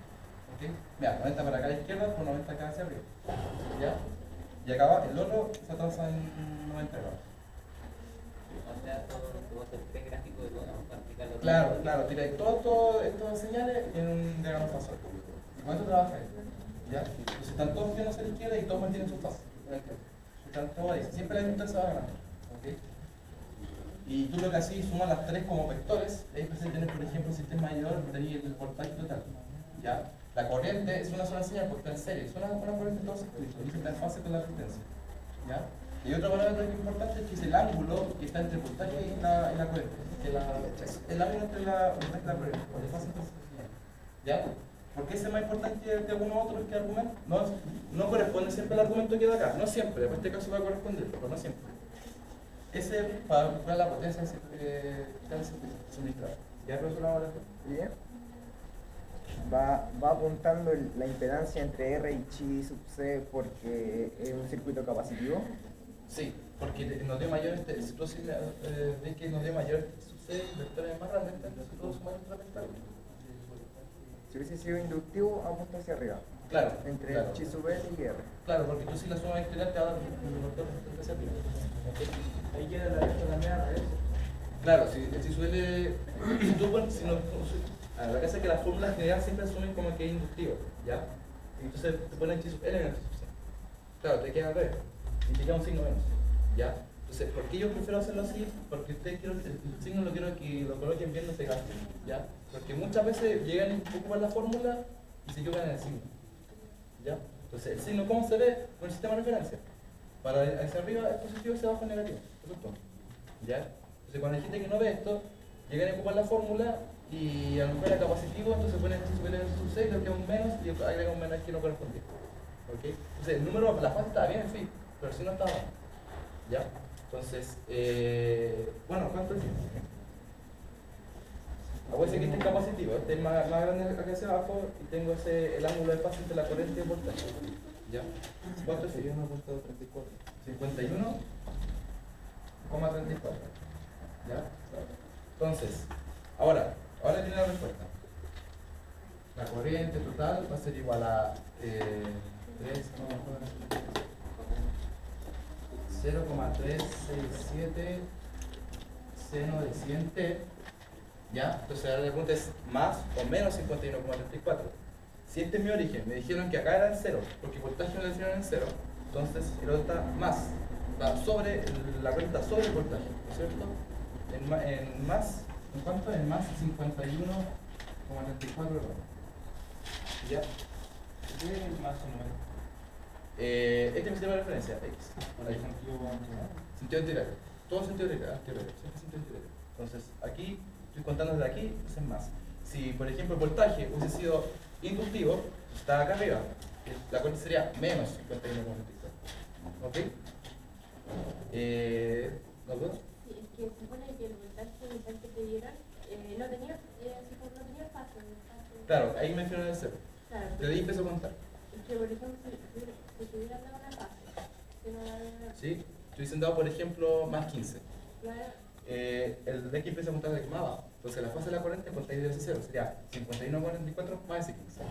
¿Ok? Mira, 90 para acá a la izquierda, por 90 acá hacia arriba. ¿Ya? Y acá el otro se atrasa en 90 grados. O sea, todo el tres gráfico de todo, para explicarlo. Claro, tiráis todas estas señales en un diagrama fasor. Y con eso trabajáis. ¿Ya? Entonces están todos viendo hacia la izquierda y todos mantienen su fase. Están todos ahí. Siempre la distancia va ganando. ¿Ok? Y tú lo que haces es sumar las tres como vectores. Ahí puedes tener, por ejemplo, si este es mayor, tenéis el voltaje total. ¿Ya? La corriente es una sola señal porque está en serie. Es una corriente en todo circuito. Y está en fase con la resistencia. ¿Ya? Y otro parámetro que es importante es que es el ángulo que está entre el voltaje y la corriente. El ángulo entre la voltaje y la corriente. Cuando es fase, entonces, ¿ya? ¿Por qué ese es más importante que alguno otro que argumento? No corresponde siempre al argumento que da acá. No siempre. En este caso va a corresponder, pero no siempre. Ese para calcular la potencia del suministrador. ¿Ya resolvamos esto? Bien. Va apuntando la impedancia entre R y chi sub C porque es un circuito capacitivo. Sí, porque nos dio mayor, si tú ves que nos dio mayor vectores más grandes, entonces todos sumar entre vectores. Si hubiese sido inductivo, apunta hacia arriba. Claro. Entre claro. chi sub L y R. Claro, porque tú si la suma vectorial te va a dar un vector hacia arriba. Ahí queda la recta también al revés. Claro, si suele. Si tú pones. Si no, lo que hace es que las fórmulas generales siempre asumen como que es inductivo, ¿ya? Entonces te ponen chi sub L en el chi sub C. Claro, te queda al revés. Y te queda un signo menos, ¿ya? Entonces, ¿por qué yo prefiero hacerlo así? Porque ustedes quiero, el signo lo quiero que lo coloquen bien, no se gasten, ¿ya? Porque muchas veces llegan y ocupan la fórmula y se equivocan en el signo, ¿ya? Entonces, el signo, ¿cómo se ve? Con el sistema de referencia. Para hacia arriba es positivo y hacia abajo es negativo, ¿correcto? ¿Ya? Entonces, cuando hay gente que no ve esto, llegan y ocupan la fórmula y a lo mejor era positivo, entonces ponen chi sub L en el sub 6, le queda un menos y agrega un menos que no correspondía. ¿Ok? Entonces, el número, la fase estaba bien, en fin, pero si no estaba mal. ¿Ya? Entonces, bueno, ¿cuánto es? Voy a decir que este es capacitivo, este es más grande acá hacia abajo y tengo el ángulo de fase entre la corriente y el voltaje. ¿Ya? ¿Cuánto es? 51.34. 51,34. ¿Ya? Entonces, ahora tiene la respuesta. La corriente total va a ser igual a 0,367 seno de 100t, ¿ya? Entonces ahora la pregunta es más o menos 51,34. Si este es mi origen, me dijeron que acá era en 0, porque el voltaje me lo dijeron en 0, entonces el otro está más, está sobre, la corriente está sobre el voltaje, ¿no es cierto? En más, ¿en cuánto? En más 51,34 grados. ¿Ya? ¿Qué es más o menos? Este es mi sistema de referencia, X. Por el sentido Sentido antihorario. Todo sentido antihorario, siempre sentido antihorario. Entonces, aquí, estoy contando desde aquí, es más. Si, por ejemplo, el voltaje hubiese sido inductivo, está acá arriba. La corriente sería menos 51,34. ¿Ok? ¿No puedo? Sí, es que supone que el voltaje inicial que te dieron no tenía fase. Claro, ahí me refiero a cero. Claro. De ahí empiezo a contar. Es que, por ejemplo, si te hubieran dado una fase, que no la... ¿Sí? Te hubiesen dado, por ejemplo, más 15. Claro. El de aquí empieza a contar de más abajo. Entonces, la fase de la corriente contáis desde cero. Sería 51,44 más ese 15. O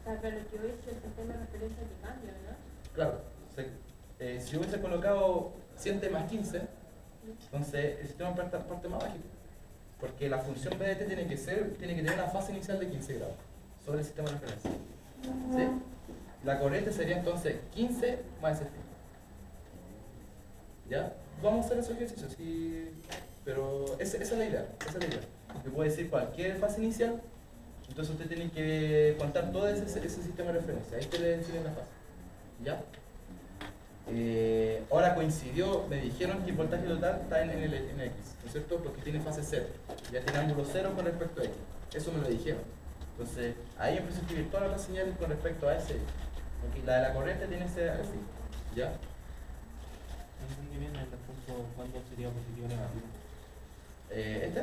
sea, pero que hoy es el sistema de referencia que cambia, ¿no? Claro. Si hubiese colocado 100 más 15, entonces el sistema parte más bajito. Porque la función BDT tiene que tener una fase inicial de 15 grados sobre el sistema de referencia. ¿Sí? La corriente sería entonces 15 más ese. ¿Ya? Vamos a hacer esos ejercicios, sí, pero esa es la idea. Yo puedo decir cualquier fase inicial, entonces usted tiene que contar todo ese sistema de referencia. Ahí te le deciden la fase. ¿Ya? Ahora coincidió, me dijeron que el voltaje total está en X, ¿no es cierto? Porque tiene fase 0, ya tiene ángulo 0 con respecto a X, eso me lo dijeron. Entonces, ahí empecé a escribir todas las señales con respecto a ese. Okay, la de la corriente tiene ese así, ¿ya? No entendí bien el punto cuándo sería positivo o negativo. ¿Este?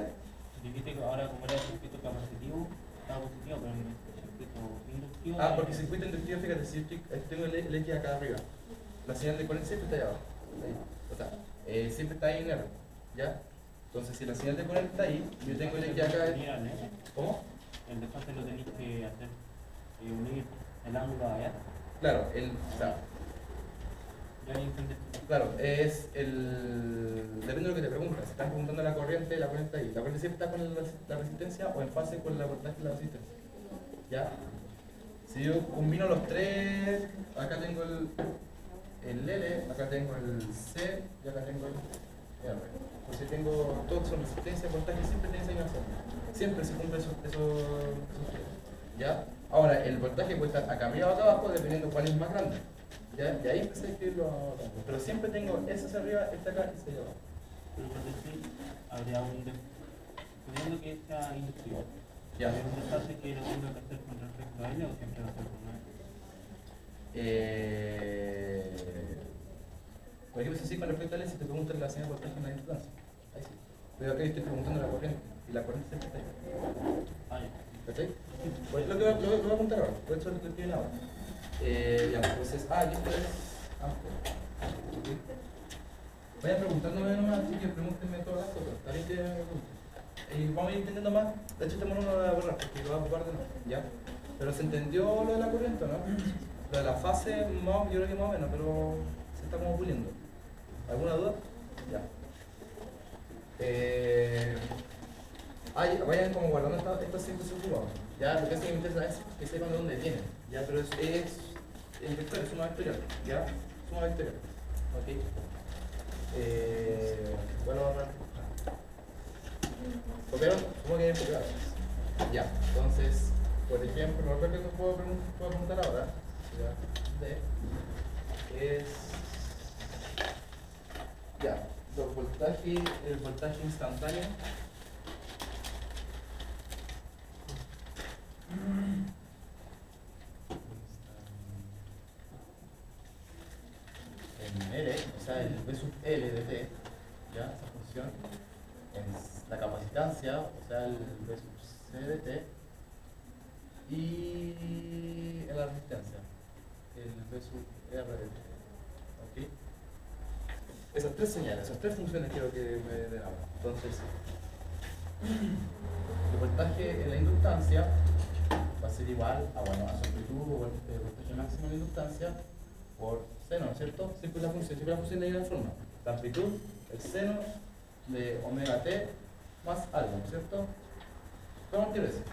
Dijiste que ahora como era el circuito capacitivo, estaba positivo, pero en el circuito inductivo... Ah, porque circuito inductivo, fíjate, si yo tengo el X acá arriba, la señal de corriente siempre está allá abajo. Ahí. O sea, siempre está ahí en R, ¿ya? Entonces, si la señal de corriente está ahí, yo tengo el X acá. ¿Cómo? El desfase lo tenéis que hacer, unir el ángulo allá. Claro, o sea, Ya entendí. claro, es depende de lo que te preguntas. Si están preguntando la corriente ahí. La corriente siempre está con la resistencia o en fase con la voltaje y la resistencia. ¿Ya? Si yo combino los tres, acá tengo el L, acá tengo el C y acá tengo el R. Entonces tengo todos son resistencia, voltaje, siempre tiene esa imagen. Siempre se cumple esos tres. ¿Ya? Ahora, el voltaje puede estar acá arriba o acá abajo dependiendo cuál es más grande. ¿Ya? Y ahí empecé a escribirlo. Pero siempre tengo ese hacia arriba, este acá y este allá abajo. Pero por decir, habría suponiendo que sea inductivo. Ya. ¿Hay un desfase que lo tenga que hacer con respecto a ella o siempre va a ser con él? Cualquier cosa así con respecto a él, si te preguntan la señal de voltaje en la inductancia. Ahí sí. Pero acá yo estoy preguntando la corriente. Y la corriente siempre está ahí. Ah, ya. ¿Cachai? Pues lo que voy a apuntar ahora. Por eso lo estoy viendo ahora. Ya, entonces, aquí es. Okay. Vayan preguntándome nomás, así que pregúntenme todas las cosas. Está bien que me pregunten. Y vamos a ir entendiendo más. De hecho, este mono no lo voy a borrar porque lo voy a ocupar de nuevo. ¿Ya? Pero se entendió lo de la corriente, ¿no? Lo de la fase, yo creo que más o menos, pero se está como puliendo. ¿Alguna duda? Ya. Vayan como guardando estas siempre se ocupan. Ya, lo que sí me interesa es que sepan de dónde vienen. Ya, pero es el vector, es suma vectorial. Ya, suma vectorial. Ok. Bueno, ¿copiaron? ¿Cómo que copiaron? Ya, entonces, por ejemplo, lo que puedo preguntar ahora, ya, el voltaje instantáneo. En L, o sea, el V sub L de T, ya, esa función, en la capacitancia, o sea, el V sub C de T, y en la resistencia, el V sub R de T. ¿Ok? Esas tres señales, esas tres funciones quiero que me den ahora. Entonces, el voltaje en la inductancia va a ser igual a, bueno, a su amplitud o el voltaje máximo en la inductancia por seno, ¿no es cierto? Siempre la función de la forma. La amplitud, el seno de omega t más algo, ¿no es cierto? ¿Cómo quiero decir?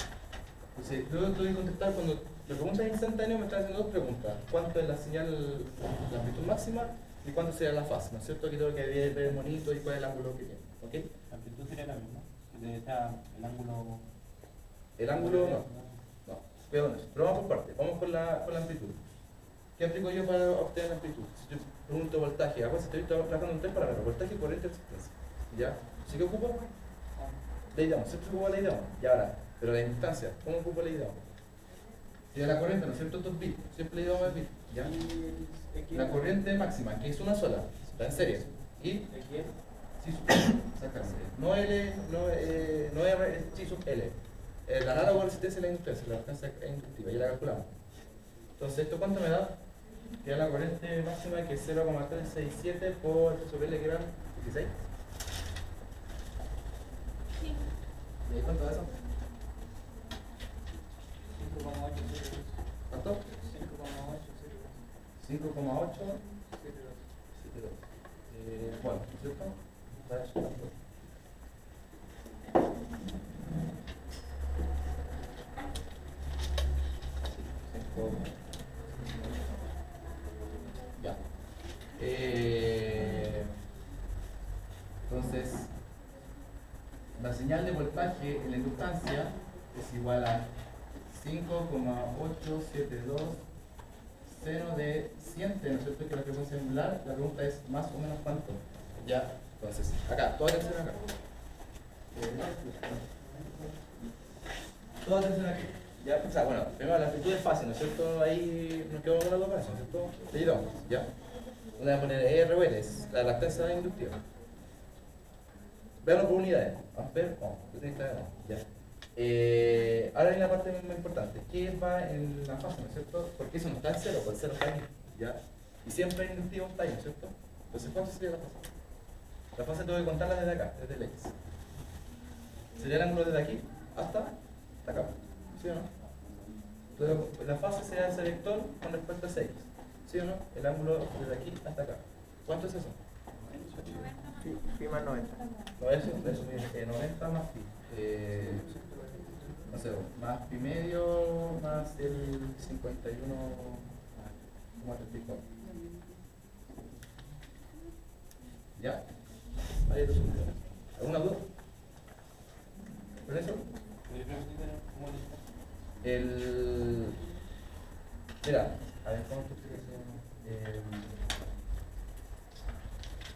Entonces, luego tengo que contestar cuando la pregunta es instantánea, me están haciendo dos preguntas. ¿Cuánto es la señal, la amplitud máxima? ¿Y cuánto sería la fase? ¿No es cierto? Aquí tengo que ver el monito y cuál es el ángulo que tiene. ¿Ok? La amplitud sería la misma. Está el ángulo. El ángulo no. Cuidado con eso. Pero vamos por parte. Vamos con la amplitud. ¿Qué aplico yo para obtener la amplitud? Si yo pregunto voltaje, si estoy trabajando en tres parámetros, voltaje, corriente, resistencia. ¿Ya? ¿Sí que ocupo? Ley de Ohm. Siempre ocupo la ley de Ohm. Y ahora, pero la instancia, ¿cómo ocupo la ley de Ohm? Si de la corriente, ¿no es cierto? Estos bits. Siempre ley de Ohm es bit. ¿Ya? La corriente máxima, que es una sola, está en serie. ¿Y? Sí sub no L, no R, es sí sub L. El análogo de resistencia es la inductancia, la resistencia es inductiva, ya la calculamos. Entonces, ¿esto cuánto me da? Que la corriente máxima que es 0,367 por sobre L que era 16. Sí. ¿Y ahí cuánto da eso? 5,8. ¿Cuánto? 5,8. Bueno, ¿cierto? Ya. Entonces, la señal de voltaje en la inductancia es igual a 5,872 seno de 100, ¿no es cierto? Que la frecuencia angular, la pregunta es más o menos cuánto. Ya, entonces, acá, toda atención acá. Toda atención aquí. Ya, o sea, bueno, primero la amplitud es fácil, ¿no es cierto? Ahí nos quedamos con las dos para eso, ¿no es cierto? Leído, ya. Voy a poner R o L, es la lactancia inductiva. Veanlo por unidades. Amper, ya. Ahora viene la parte más importante. ¿Qué va en la fase, no es cierto? Porque eso no está en cero, porque el cero está aquí, ¿ya? Y siempre el inductivo está ahí, ¿no es cierto? Entonces, ¿cuánto sería la fase? La fase tengo que contarla desde acá, desde el X. Sería el ángulo desde aquí hasta acá, ¿sí o no? Entonces, la fase sería ese vector con respecto a ese X, ¿sí o no? El ángulo desde aquí hasta acá. ¿Cuánto es eso? Pi más 90. No, eso 90 más pi. No sé, más pi medio más el 51,34. ¿Ya? Ahí lo subimos. ¿Alguna duda? ¿Con eso? Mira, a ver, ¿cómo te explico eso?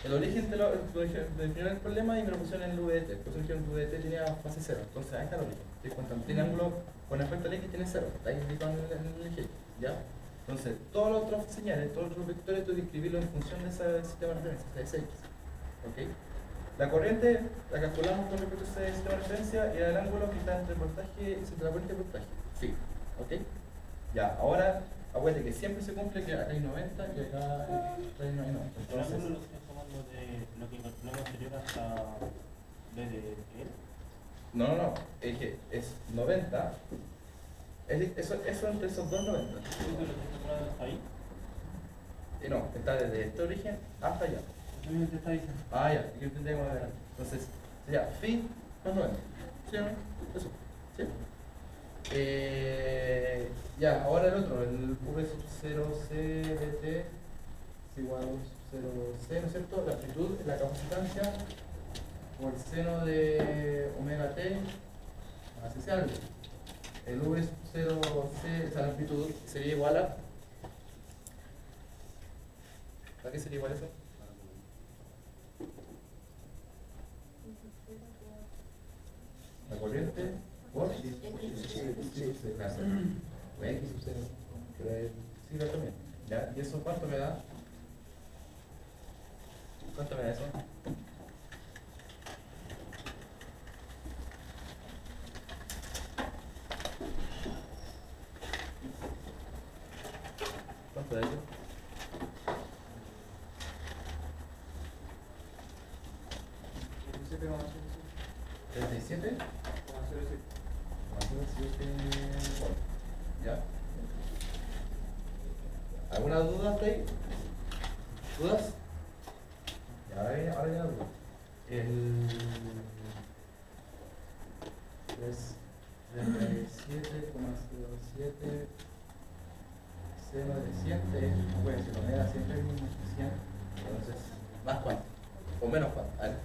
El origen de definieron el problema y me lo pusieron en el VDT. Por eso dijeron que el VDT tenía fase 0. Entonces ahí está el origen. Estoy contando. Tiene ángulo con respecto al X, tiene 0. Está ahí indicado en el eje X. ¿Ya? Entonces, todos los otros señales, todos los otros vectores, tengo que escribirlo en función de ese sistema de referencia, de ese X. ¿Ok? La corriente la calculamos con respecto a ese sistema de referencia y era el ángulo que está entre el voltaje, entre la corriente y el voltaje. Sí. ¿Ok? Ya, ahora, acuérdate que siempre se cumple que acá hay 90 y acá hay 90. Entonces, ¿El ángulo lo estás tomando de lo que calculamos anterior hasta desde él? no, es que es 90. Eso entre esos dos 90. ¿Tú lo estás calculando hasta ahí? No, está desde este origen hasta allá. ¿Tú te estás diciendo? Ah, ya, yo entendía cómo era. Entonces, sería phi más 90. ¿Sí o no? Eso. ¿Sí? Ya, ahora el otro, el V sub 0C dt es igual a 0C, ¿no es cierto? La amplitud, la capacitancia por el seno de omega t, así sea algo. El V sub 0C, o sea, la amplitud sería igual a... ¿A qué sería igual eso? La corriente por X sub 0. Sí, también. ¿Ya? ¿Y eso cuánto me da? ¿Cuánto me da eso? ¿Cuánto da eso? ¿37? ¿Ya? ¿Alguna duda hasta ahí? ¿Dudas? Ya, ahora viene la duda. Es 37,07 seno de 100 bueno, si lo meda siempre es mismo que 100, entonces, ¿más cuánto? ¿O menos cuánto? A ver.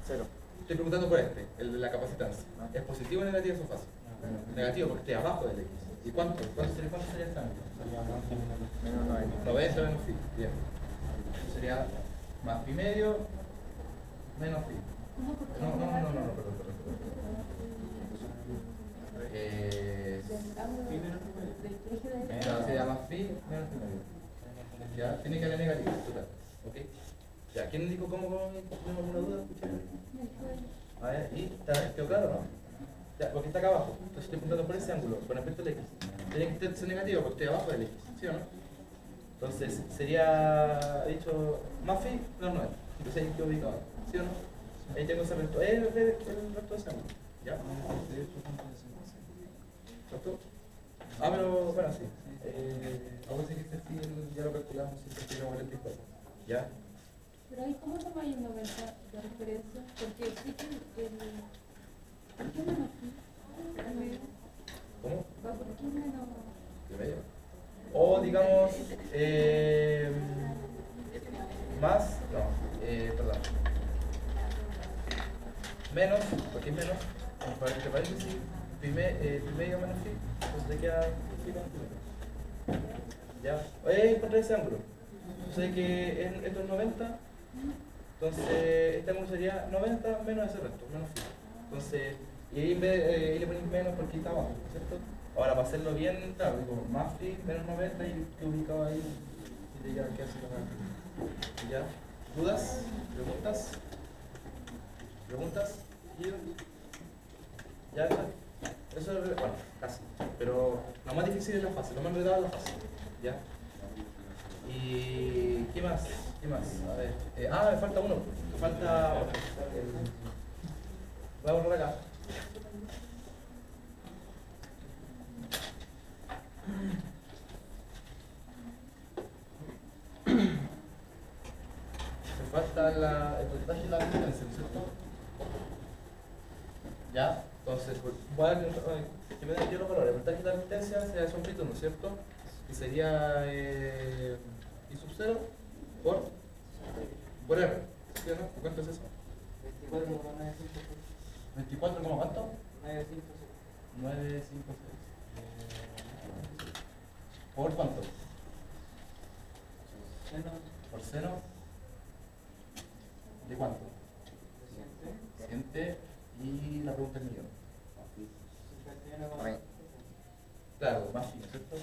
0. Estoy preguntando por este, el de la capacitancia. ¿Es positivo o negativo su fase? Negativo porque esté abajo del X. ¿Y cuánto sería el cambio? Menos 90. 90 menos phi. Bien. Eso sería más pi medio menos phi. No, perdón. Sería más phi menos pi medio. Ya, tiene que haber negativo, total. ¿Ok? Ya, ¿quién indicó cómo tenemos alguna duda? A ver, ¿y quedó claro, no? Ya, porque está acá abajo. Entonces estoy apuntando por ese ángulo, con respecto al X. Tiene que ser negativo porque estoy abajo del X, ¿sí o no? Entonces sería, he dicho, más phi menos 9. Entonces ahí quedo ubicado, ¿sí o no? Ahí tengo ese resto, el resto de ese ángulo. ¿Ya? ¿Cierto? Ah, pero bueno, sí. Vamos a decir que este sí ya lo calculamos, si se 44. ¿Ya? Pero ahí, ¿cómo toma el 90 de referencia? Porque existe ¿por qué menos pi? ¿Cómo? ¿Por qué menos? ¿De medio? O digamos, más, no, perdón. Menos, porque es menos, entre paréntesis, pi medio menos phi, entonces te queda phi menos pi medio. ¿Ya? Encontré ese ángulo. Entonces que esto es 90, entonces este ángulo sería 90 menos ese resto, menos phi. Entonces, y ahí le ponéis menos porque está abajo, ¿cierto? Ahora, para hacerlo bien, claro, digo, más phi menos 90 y que ubicado ahí y te queda que hacer ¿ya? ¿Dudas? ¿Preguntas? ¿Preguntas? ¿Ya? Eso es, bueno, casi. Pero lo más difícil es la fase, lo más enredado es la fase. ¿Ya? ¿Y qué más? ¿Qué más? A ver. Me falta uno. Me falta. Voy a borrar acá. Me falta el voltaje y la resistencia, ¿no es cierto? ¿Ya? Entonces, voy a que me den yo los valores. El voltaje y la resistencia son fritos, ¿no es cierto? Y sería I sub 0 por R. ¿Sí o no? ¿Cuánto es eso? 24, ¿cómo cuánto? 956. ¿Por cuánto? Por seno. ¿De cuánto? Siguiente. Y la pregunta es millón. Claro, más fino, ¿cierto?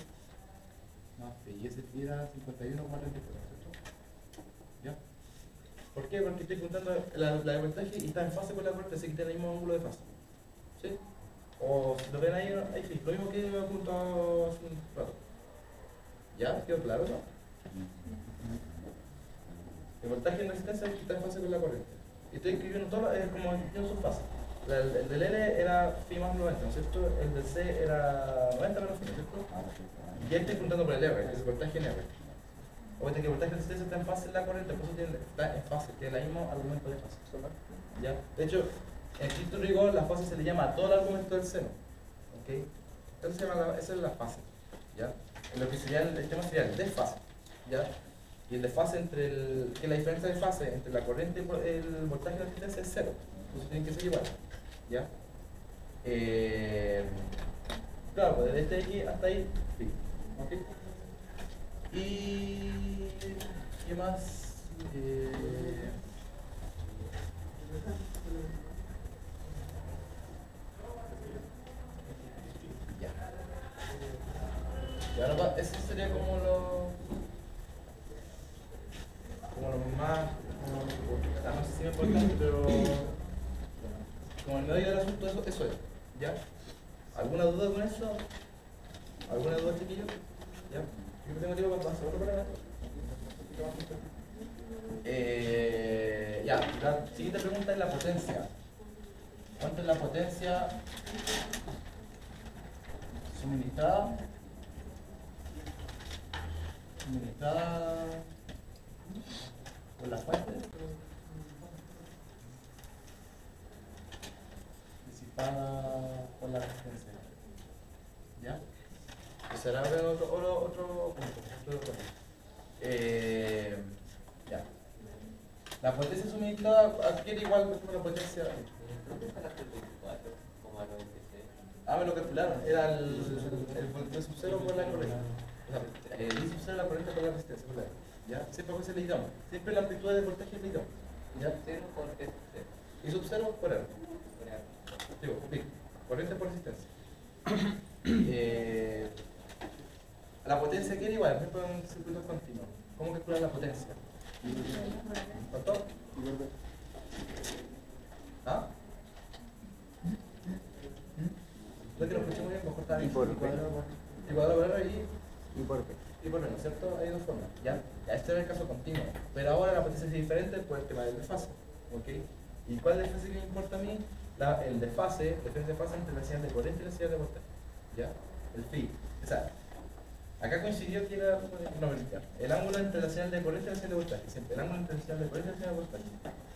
Más fino. Y ese tira 51,34, ¿cierto? ¿Ya? ¿Por qué? Porque estoy contando la de voltaje y está en fase con la corriente, así que tiene el mismo ángulo de fase. ¿Sí? O si lo ven ahí, sí, lo mismo que me apuntado hace un rato. ¿Ya? ¿Quedó claro, no? El voltaje en resistencia está en fase con la corriente. Y estoy escribiendo todo como en su fase. El del L era phi más 90, ¿no es cierto? El del C era 90 menos phi, ¿no es cierto? Y ya estoy contando por el R, que es el voltaje en R. Obviamente que el voltaje de resistencia está en fase en la corriente, por eso está en fase, tiene el mismo argumento de fase. ¿Ya? De hecho, en estricto rigor, la fase se le llama a todo el argumento del seno. ¿Ok? Entonces esa es la fase. ¿Ya? En lo que sería el tema sería el desfase. ¿Ya? Y el desfase entre que la diferencia de fase entre la corriente y el voltaje de la resistencia es cero. Entonces tienen que ser iguales. ¿Ya? Claro, pues desde aquí hasta ahí, sí. ¿Ok? Y ¿qué más? Ya. Y ahora ese sería como lo más, no sé si me importante, pero como el medio del asunto, eso es. ¿Ya? ¿Alguna duda con eso? ¿Alguna duda, chiquillos? ¿Ya? Yo no tengo tiempo para hacer otro para ya, la siguiente pregunta es la potencia. ¿Cuánto es la potencia suministrada por la fuente? Disipada por la resistencia. ¿Ya? Pues será otro punto. Ya. La potencia suministrada adquiere igual, por ejemplo, la potencia. ¿Dónde sacaste el 24 como a 96? Me lo calcularon. Era el sub 0 por la corriente. O sea, el I sub 0 la corriente por la resistencia. ¿Ya? Siempre fue ese le digamos. Siempre la amplitud de voltaje le digamos. ¿Ya? 0 por S0. I sub 0 por R. Por R. Digo, sí. Corriente por resistencia. La potencia quiere igual, por ejemplo, en circuitos continuos. ¿Cómo calcular la potencia? ¿Cuánto? ¿Ah? No es que lo escuché muy bien, mejor está bien. Y por P. Y cuadrado por R Y por P. y por menos, ¿cierto? Hay dos formas. ¿Ya? Este era el caso continuo. Pero ahora la potencia es diferente por el tema del desfase. ¿Ok? ¿Y cuál es el desfase que me importa a mí? El desfase, la diferencia de fase entre la señal de corriente y la señal de voltaje. ¿Ya? El phi. O sea, acá coincidió que era no, el ángulo entre la señal de corriente y la señal de voltaje. Siempre el ángulo entre la señal de corriente y la señal de voltaje.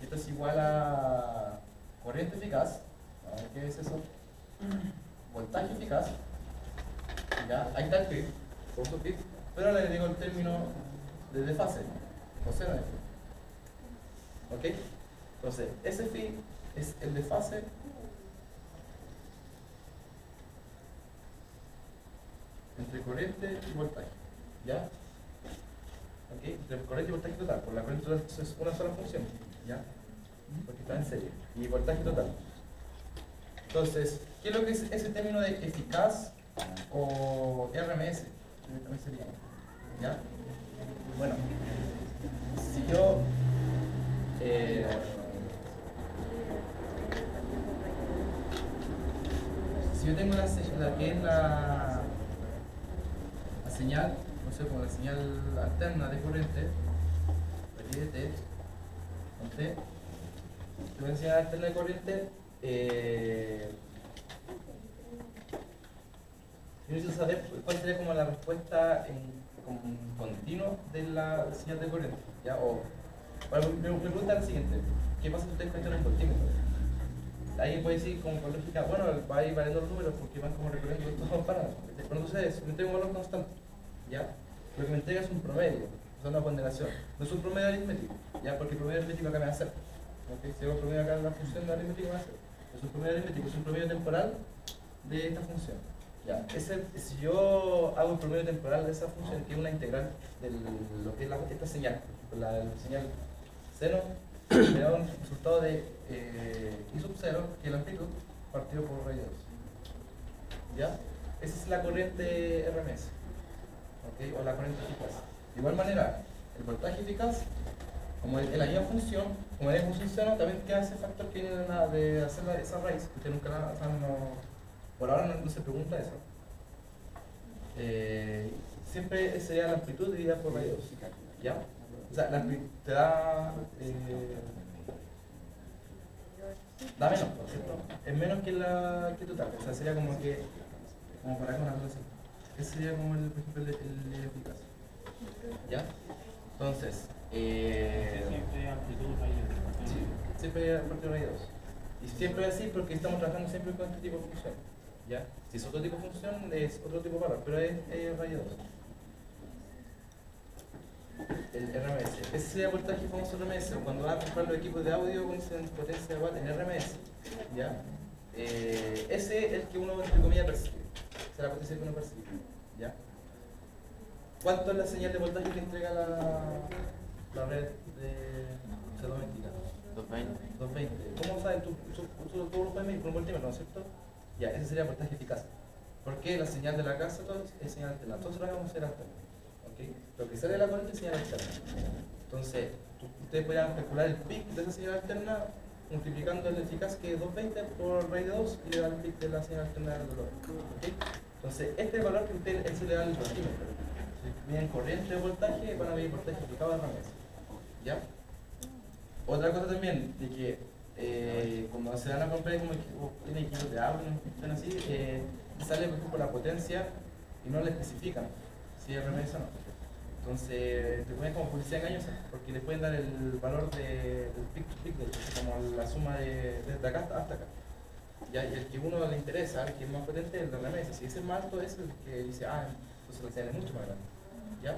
Esto es igual a corriente eficaz. ¿Qué es eso? Voltaje eficaz. ¿Ya? Ahí está el phi. Punto phi. Pero ahora le digo el término de desfase. O sea, de phi. ¿Ok? Entonces, ese phi es el desfase entre corriente y voltaje. ¿Ya? ¿Ok? Entre corriente y voltaje total. Por la corriente total es una sola función. ¿Ya? Porque está en serie. Y voltaje total. Entonces, ¿qué es lo que es ese término de eficaz o RMS? También sería. ¿Ya? Bueno, si yo si yo tengo la que es la señal, no sé, como la señal alterna de corriente, aquí de T, con T, tengo una señal alterna de corriente, yo necesito saber cuál sería como la respuesta como continuo de la señal de corriente, ¿ya? O, bueno, me pregunta lo siguiente, ¿qué pasa si ustedes cuentan un voltímetro? Alguien puede decir como con lógica, bueno, va a ir variando los números porque van como recorriendo estos dos parámetros. Pero entonces, si me entrega un valor constante, ¿ya? Lo que me entrega es un promedio, o sea, una ponderación. No es un promedio aritmético, ¿ya? Porque el promedio aritmético acá me va a hacer. ¿Okay? Si hago el promedio acá en la función de aritmético me va a hacer. Es un promedio aritmético, es un promedio temporal de esta función. ¿Ya? Si yo hago el promedio temporal de esa función, que es una integral de lo que es esta señal, la señal seno, me da un resultado de I sub 0, que es la amplitud, partido por raíz de 2. ¿Ya? Esa es la corriente RMS, ¿okay? O la corriente eficaz. De igual manera, el voltaje eficaz, como es la misma función, como es función seno, también queda ese factor que viene de hacer esa raíz, que usted nunca por ahora no se pregunta eso. Siempre sería la amplitud dividida por raíz de 2. ¿Ya? O sea, te da menos, ¿cierto? Es menos que la que total. O sea, sería como que, como para acá una cosa así. Ese sería como por ejemplo, el eficaz. ¿Ya? Entonces, Siempre amplitud raíz de 2. sí, siempre amplitud raíz de 2. Y siempre es así porque estamos trabajando siempre con este tipo de función. ¿Ya? Si es otro tipo de función, es otro tipo de valor, pero es raíz de 2. El RMS. Ese sería el voltaje famoso RMS. Cuando vas a comprar los equipos de audio con potencia de watt en RMS, ¿ya? Ese es el que uno, entre comillas, percibe. Esa es la potencia que uno percibe. ¿Ya? ¿Cuánto es la señal de voltaje que entrega la red de doméstica? 220. 220. ¿Cómo sabes? Tú lo puedes medir con un voltímetro, ¿no es cierto? Ya, ese sería el voltaje eficaz. Porque la señal de la casa es señal alterna. Entonces lo vamos a hacer alterna. ¿Okay? Lo que sale de la corriente es señal alterna. Entonces, ustedes podrían calcular el pic de esa señal alterna multiplicando el eficaz, que es 220 por raíz de 2, y le da el pic de la señal alterna del dolor. ¿Okay? Entonces, este es el valor que ustedes le dan al voltímetro. Si miden corriente de voltaje, van a medir voltaje aplicado a la mesa. ¿Ya? Otra cosa también, de que cuando se van a comprar como tiene equipos de agua, no así, sale por ejemplo la potencia y no le especifican si es RMS o no. Entonces te ponen como publicidad engañosa porque les pueden dar el valor del pic to pic, como la suma desde acá hasta acá. ¿Ya? Y el que uno le interesa, el que es más potente, es el de RMS. Si ese es más alto, es el que dice, entonces la señal es mucho más grande. ¿Ya?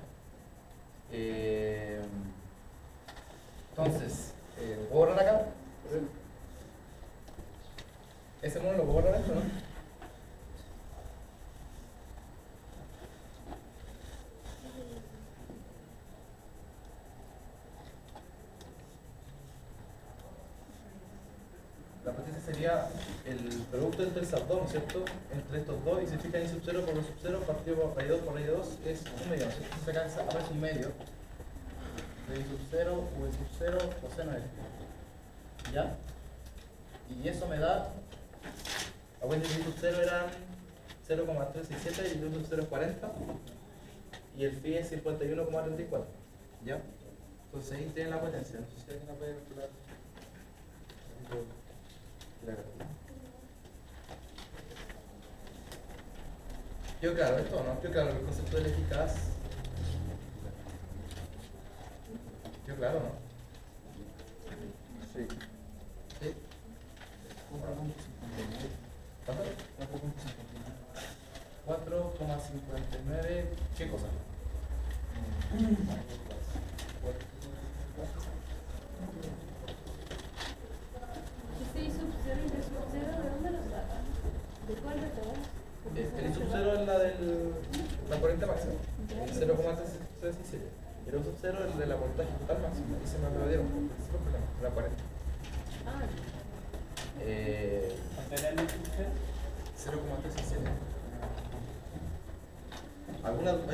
Entonces, ¿puedo borrar acá? ¿Ese mono lo puedo borrar esto, no? La potencia sería el producto entre esas dos, ¿no es cierto? Entre estos dos, y se fijan en sub 0 por lo sub 0 partido por raíz 2 por raíz 2 es un medio, ¿no es cierto? Entonces acá aparece un medio de I sub 0, U sub 0, coseno de esto. ¿Ya? Y eso me da, acuérdense que I sub 0 eran 0,367 y U sub 0 es 40 y el phi es 51,34. ¿Ya? Entonces ahí tienen la potencia, no sé si alguien la puede calcular. ¿Quedó claro esto o no? ¿Quedó claro el concepto del eficaz? ¿Quedó claro o no? Sí. ¿Sí? ¿Cuánto? 4,59. ¿Qué cosa? Ese I sub 0 y D sub 0, ¿de dónde los sacan? ¿De cuál de todos? El I sub 0 es la corriente máxima, 0,367. Y el U sub 0 es el de la voltaje total máxima. Y se me lo dieron, ese es el problema, la 40. Ah, ¿Cuánto era el I sub 0? 0,367.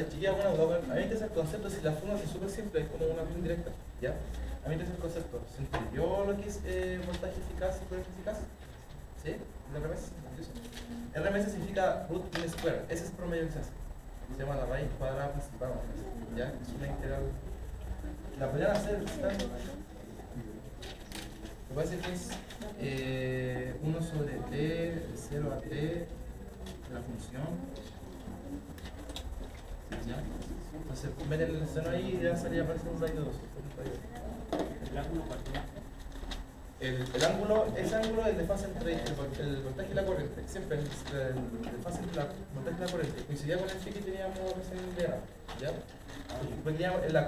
Chiquilla, alguna duda? A mí me interesa el concepto, si la fórmula es súper simple, es como una acción directa, ¿ya? A mí me interesa el concepto. ¿Se entendió lo que es voltaje eficaz y corriente eficaz? ¿Sí? ¿El RMS? RMS significa root mean square. Ese es promedio que se hace. Se llama la raíz cuadrada principal. ¿Ya? Es una integral. La podrían hacer. ¿Está? Lo que pasa es que es 1 sobre t, de 0 a t, la función. ¿Ya? Entonces, meten el seno ahí y ya salía aparece un radio 2. El ángulo partido. El ángulo, ese ángulo es el desfase entre el voltaje y la corriente. Siempre el desfase entre el voltaje y la corriente. Coincidía con el phi que teníamos recién de grado. ¿Ya? Porque teníamos la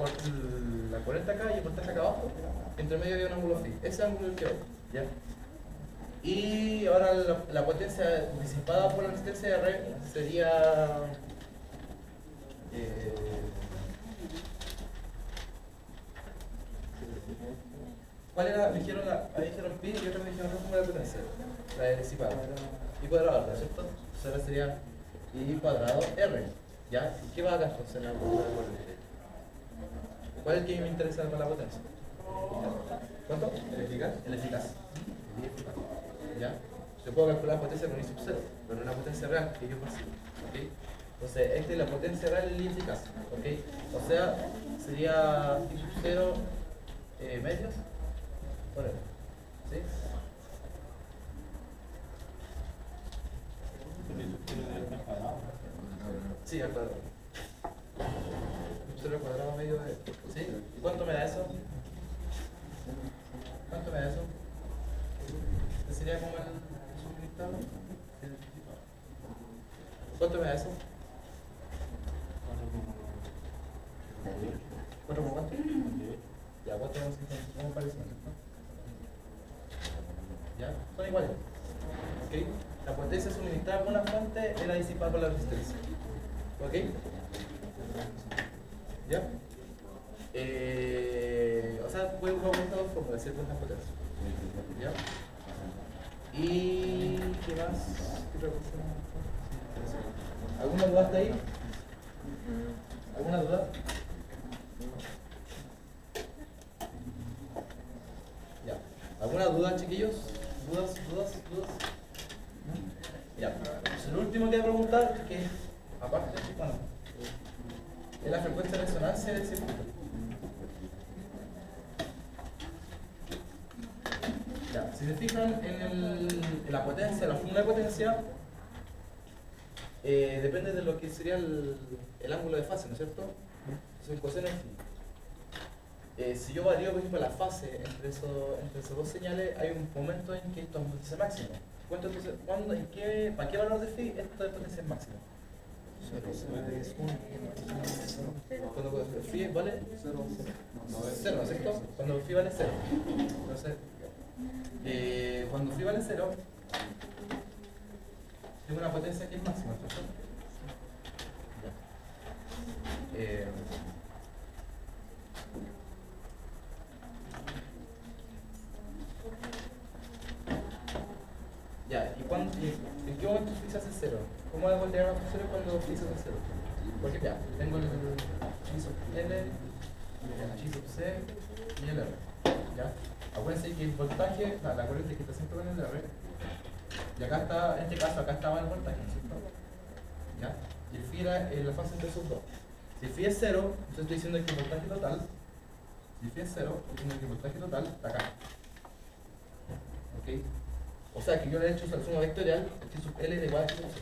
corriente acá y el voltaje acá abajo. Entre medio había un ángulo phi. Ese ángulo es el que hay. ¿Ya? Y ahora la potencia disipada por la resistencia R sería. ¿Cuál era? Dijeron pi y otra me dijeron cómo era la potencia. La de disipada. Y cuadrado, ¿no es cierto? Entonces ahora sería i cuadrado r. ¿Ya? ¿Y qué va acá entonces en la corriente? ¿Cuál es el que me interesa con la potencia? ¿Cuánto? El eficaz. El eficaz. ¿Ya? Yo puedo calcular la potencia con i sub 0, pero no una potencia real que yo percibo. ¿Okay? Entonces, esta es la potencia real del i eficaz. ¿Okay? O sea, sería i sub 0 medios. Bueno, ¿sí? Sí, al cuadrado. 0 al cuadrado medio de. ¿Sí? ¿Cuánto me da eso? ¿Cuánto me da eso? ¿Este sería como el suministrado? ¿Cuánto me da eso? ¿4 por cuánto? Ya, 4 ¿cómo parece? ¿Ya? Son iguales. ¿Ok? La potencia suministrada por una fuente es la disipada por la resistencia. ¿Ok? ¿Ya? O sea, puede jugar con estas dos fórmulas, ¿cierto? Estas potencias. ¿Ya? ¿Y qué más? ¿Qué otra cosa? ¿Alguna duda hasta ahí? ¿Alguna duda? Ya. ¿Alguna duda, chiquillos? ¿Dudas? Ya. Pues lo último que voy a preguntar, que aparte, bueno, es la frecuencia de resonancia del circuito. Ya. Si se fijan en la potencia, la fórmula de potencia, depende de lo que sería el ángulo de fase, ¿no es cierto? Entonces el coseno es phi. Si yo varío, por ejemplo, la fase entre esos dos señales, hay un momento en que esto es potencia máxima. ¿Para qué valor de phi esto es potencia máxima? Cuando phi vale 0, ¿no es cierto? Cuando phi vale 0. Entonces, cuando phi vale 0, tengo una potencia que es máxima, ¿cierto? Ya, ¿en qué momento fijas el 0? ¿Cómo hago el diagrama de 0 cuando fijas el 0? Porque ya, tengo el chi sub L, el chi sub C y el R. ¿Ya? Acuérdense que el voltaje, la corriente que está siempre con el R, y acá está, en este caso, acá estaba el voltaje, ¿no es cierto? ¿Ya? Y el phi era en la fase entre esos dos. Si el phi es 0, entonces estoy diciendo que el voltaje total, si el phi es 0, estoy diciendo que el voltaje total está acá. ¿Ok? O sea que yo le he hecho la suma vectorial, el chi sub L es igual a chi sub C.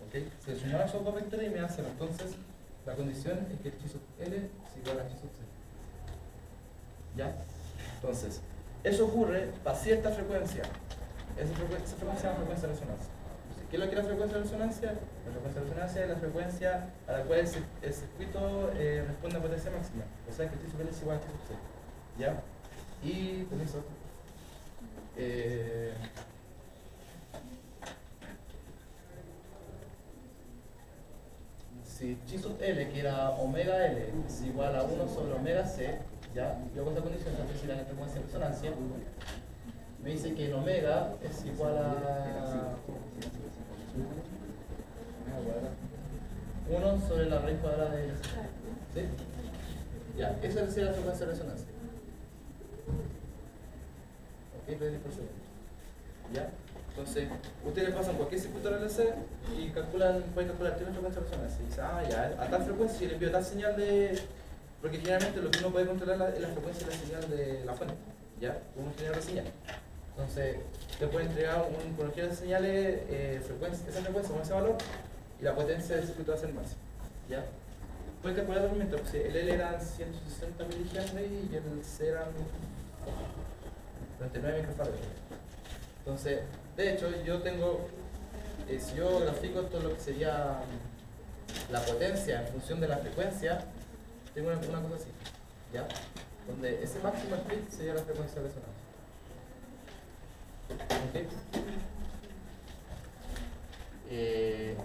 ¿Ok? Se suman esos dos vectores y me da 0. Entonces, la condición es que el chi sub L es igual a chi sub C. ¿Ya? Entonces, eso ocurre para cierta frecuencia. Esa frecuencia es la frecuencia de resonancia. Entonces, ¿qué es lo que es la frecuencia de resonancia? La frecuencia de resonancia es la frecuencia a la cual el circuito responde a potencia máxima. O sea que el chi sub L es igual a chi sub C. ¿Ya? Y con eso. Si chi sub L, que era omega L, es igual a 1 sobre omega C, ya, yo con esta condición, entonces si la frecuencia de resonancia, me dice que en omega es igual a 1 sobre la raíz cuadrada de L. ¿Sí? Ya, esa es la frecuencia de resonancia. Ok, ready por segundo. ¿Ya? Entonces, ustedes pasan cualquier circuito RLC y pueden calcular qué frecuencia de resonancia. Y dicen, ya, a tal frecuencia si le envío tal señal de... Porque generalmente lo que uno puede controlar es la frecuencia de la señal de la fuente, ¿ya? Como un generador de señal. Entonces, te puede entregar un conejero de señales, esa frecuencia con ese valor, y la potencia del circuito va a ser más, ¿ya? Puedes calcular el movimiento, pues el L eran 160 milihenry y el C eran 39 microfarads. Entonces, de hecho, yo tengo, si yo grafico esto lo que sería la potencia en función de la frecuencia, tengo una cosa así, ¿ya? Donde ese máximo split sería la frecuencia de resonancia. ¿Ok?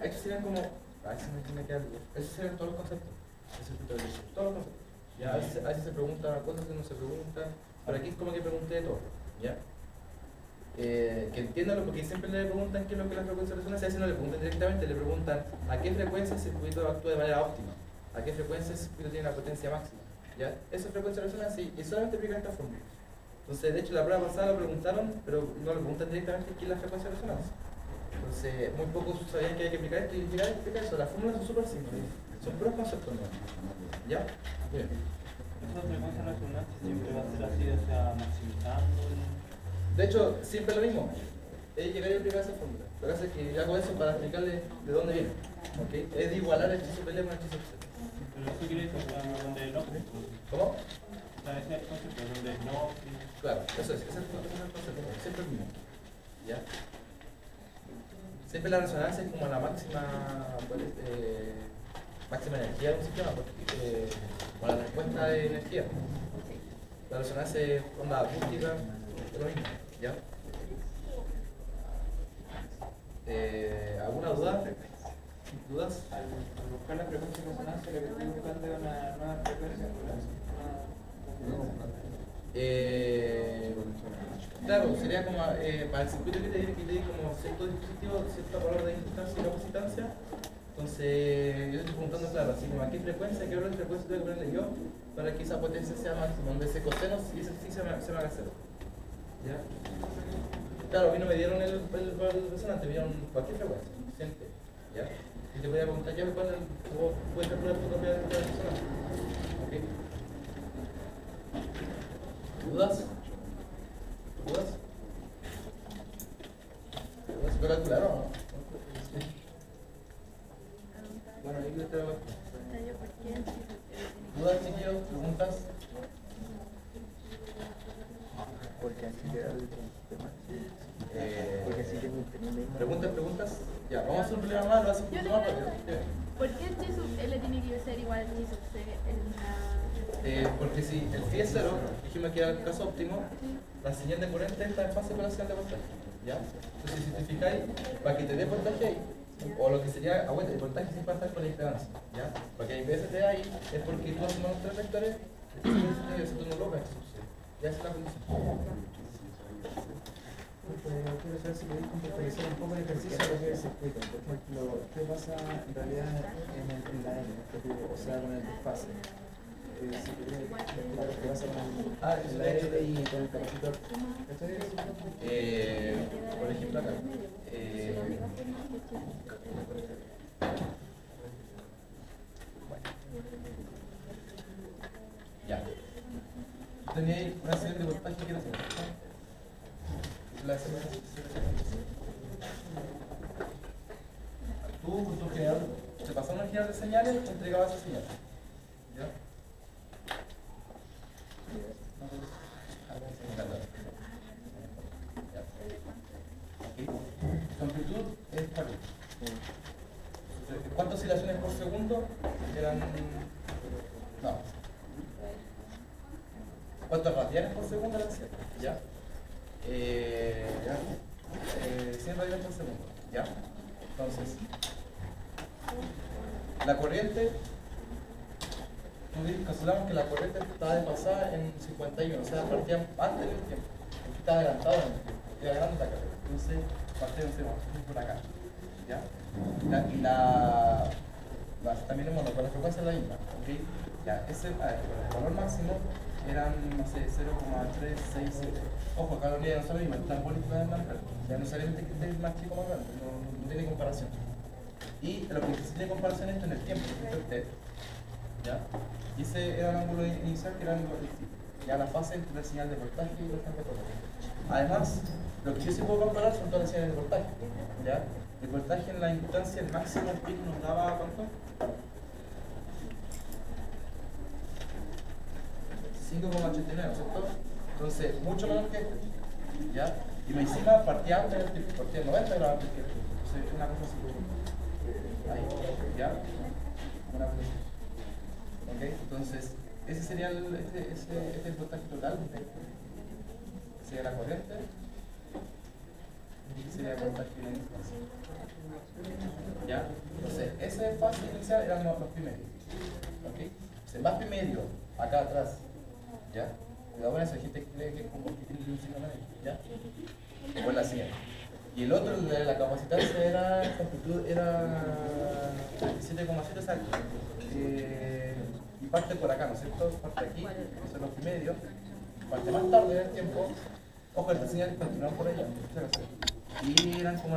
Estos serían como, a ver si me queda algo. Esos serían todos los conceptos. Todos los conceptos. ¿Ya? A veces se preguntan cosas que no se preguntan, pero aquí es como que pregunté de todo, ¿ya? Que entiendan, porque siempre le preguntan qué es lo que es la frecuencia de resonancia, a veces no le preguntan directamente, le preguntan a qué frecuencia el circuito actúa de manera óptima, a qué frecuencia el circuito tiene la potencia máxima, ¿ya? Esa es frecuencia de resonancia y solamente aplica esta fórmula. Entonces, de hecho, la prueba pasada lo preguntaron, pero no le preguntan directamente qué es la frecuencia de resonancia. Entonces, muy pocos sabían que hay que aplicar esto y llegar a explicar eso. Las fórmulas son súper simples, son puros conceptos nuevos. ¿Ya? Bien. Esa frecuencia de resonancia siempre va a ser así, o sea, maximizando. De hecho, siempre es lo mismo. Es llegar y aplicar esa fórmula. Lo que pasa es que yo hago eso para explicarle de dónde viene. ¿Okay? Es de igualar el hechizo PL con el hechizo Z. Pero eso quiere decir donde no. ¿Cómo? O sea, ese es el concepto, donde no. Claro, eso es el concepto. Siempre es el mismo. ¿Ya? Siempre la resonancia es como la máxima energía de un sistema, o la respuesta de energía. La resonancia es onda acústica, es lo mismo, ¿ya? ¿Alguna duda? ¿Dudas? Al buscar la frecuencia de resonancia, lo que estoy buscando es una nueva frecuencia. Claro, sería como para el circuito que te di como cierto dispositivo, cierto valor de inductancia y capacitancia. Entonces, yo estoy preguntando, claro, así como a qué frecuencia, qué orden de frecuencia tengo que ponerle yo para que esa potencia sea máxima, donde ese coseno y ese phi se me haga cero. ¿Ya? Claro, a mí no me dieron el valor del resonante, me dieron cualquier frecuencia, siempre. ¿Ya? Y te voy a preguntar, ya ¿cómo puedes calcular tu propia resonante? ¿Ok? ¿Dudas? ¿Dudas? ¿Dudas? ¿Se puede calcular o no? Bueno, ahí te lo ¿dudas, chiquillos? ¿Preguntas? Porque así queda el sistema. Porque así tiene el mismo. ¿Preguntas? Ya, vamos a hacer un problema más, lo hacemos un poquito más rápido. ¿Por qué el T sub L tiene que ser igual al T sub C en la... Porque si el phi es cero, dijimos que era el caso óptimo, la señal de corriente está en fase con la señal de voltaje. ¿Ya? Entonces, si te fijáis, para que te dé voltaje ahí, o lo que sería, aguanta, el voltaje siempre va a estar con la impedancia. ¿Ya? Para que la impedancia te dé ahí, es porque tú haces los tres vectores, entonces tú no lo ves. Ya esa es la condición. Quiero saber si podéis contextualizar un poco el ejercicio de lo que es el circuito. Por ejemplo, ¿qué pasa en realidad en la N? O sea, con el desfase. Si queréis explicar lo que pasa con la L y con el capacitor. Por ejemplo, acá. Ya. Tenía una serie de voltaje que quiero hacer. Tú con tu generador, te pasaron un generador de señales y te entregaba esa señal. ¿Ya? Su amplitud es esta. ¿Cuántas oscilaciones por segundo eran? No. ¿Cuántas radianes por segundo eran? ¿Ya? 100 radianes por segundo, ¿ya? Entonces, la corriente, calculamos que la corriente estaba desfasada en 51, o sea, partía antes del tiempo, porque estaba adelantado en el tiempo, iba ganando la carrera, entonces partía por acá, ¿ya? Y también con la frecuencia es la misma, ¿ok? Ya, el valor máximo eran, no sé, 0,367. Ojo, acá la unidad no es lo mismo, es tan bonito de marcar. Ya no necesariamente que esté más chico o más grande, no tiene comparación. Y lo que sí tiene comparación esto en el tiempo, esto es T. ¿Ya? Y ese era el ángulo inicial que era ya la fase entre la señal de voltaje y la señal de corriente. Además, lo que yo sí puedo comparar son todas las señales de voltaje. ¿Ya? El voltaje en la instancia, el máximo pico nos daba ¿cuánto? 5,89, ¿cierto? Entonces, mucho menor que este. ¿Ya? Y me encima partía antes del tiempo, partía 90 grados antes que este. Entonces, una cosa así. Ahí, ¿ya? Una cosa así. ¿Ok? Entonces, ese sería este es el voltaje total. Ese sería la corriente. Y sería el voltaje de la instancia. ¿Ya? Entonces, ese fase inicial eran los primerios. ¿Ok? Entonces, más primerio, acá atrás. ¿Ya? Cuidado con eso, hay gente que cree que es como que tiene que un signo medio. ¿Ya? Igual la siguiente. Y el otro, de la capacitancia, era, esta amplitud era 27,7 exacto. Y parte por acá, ¿no es cierto? Parte aquí, que son los primerios. Parte más tarde en el tiempo. Ojo, estas señales continúan por allá. Y eran como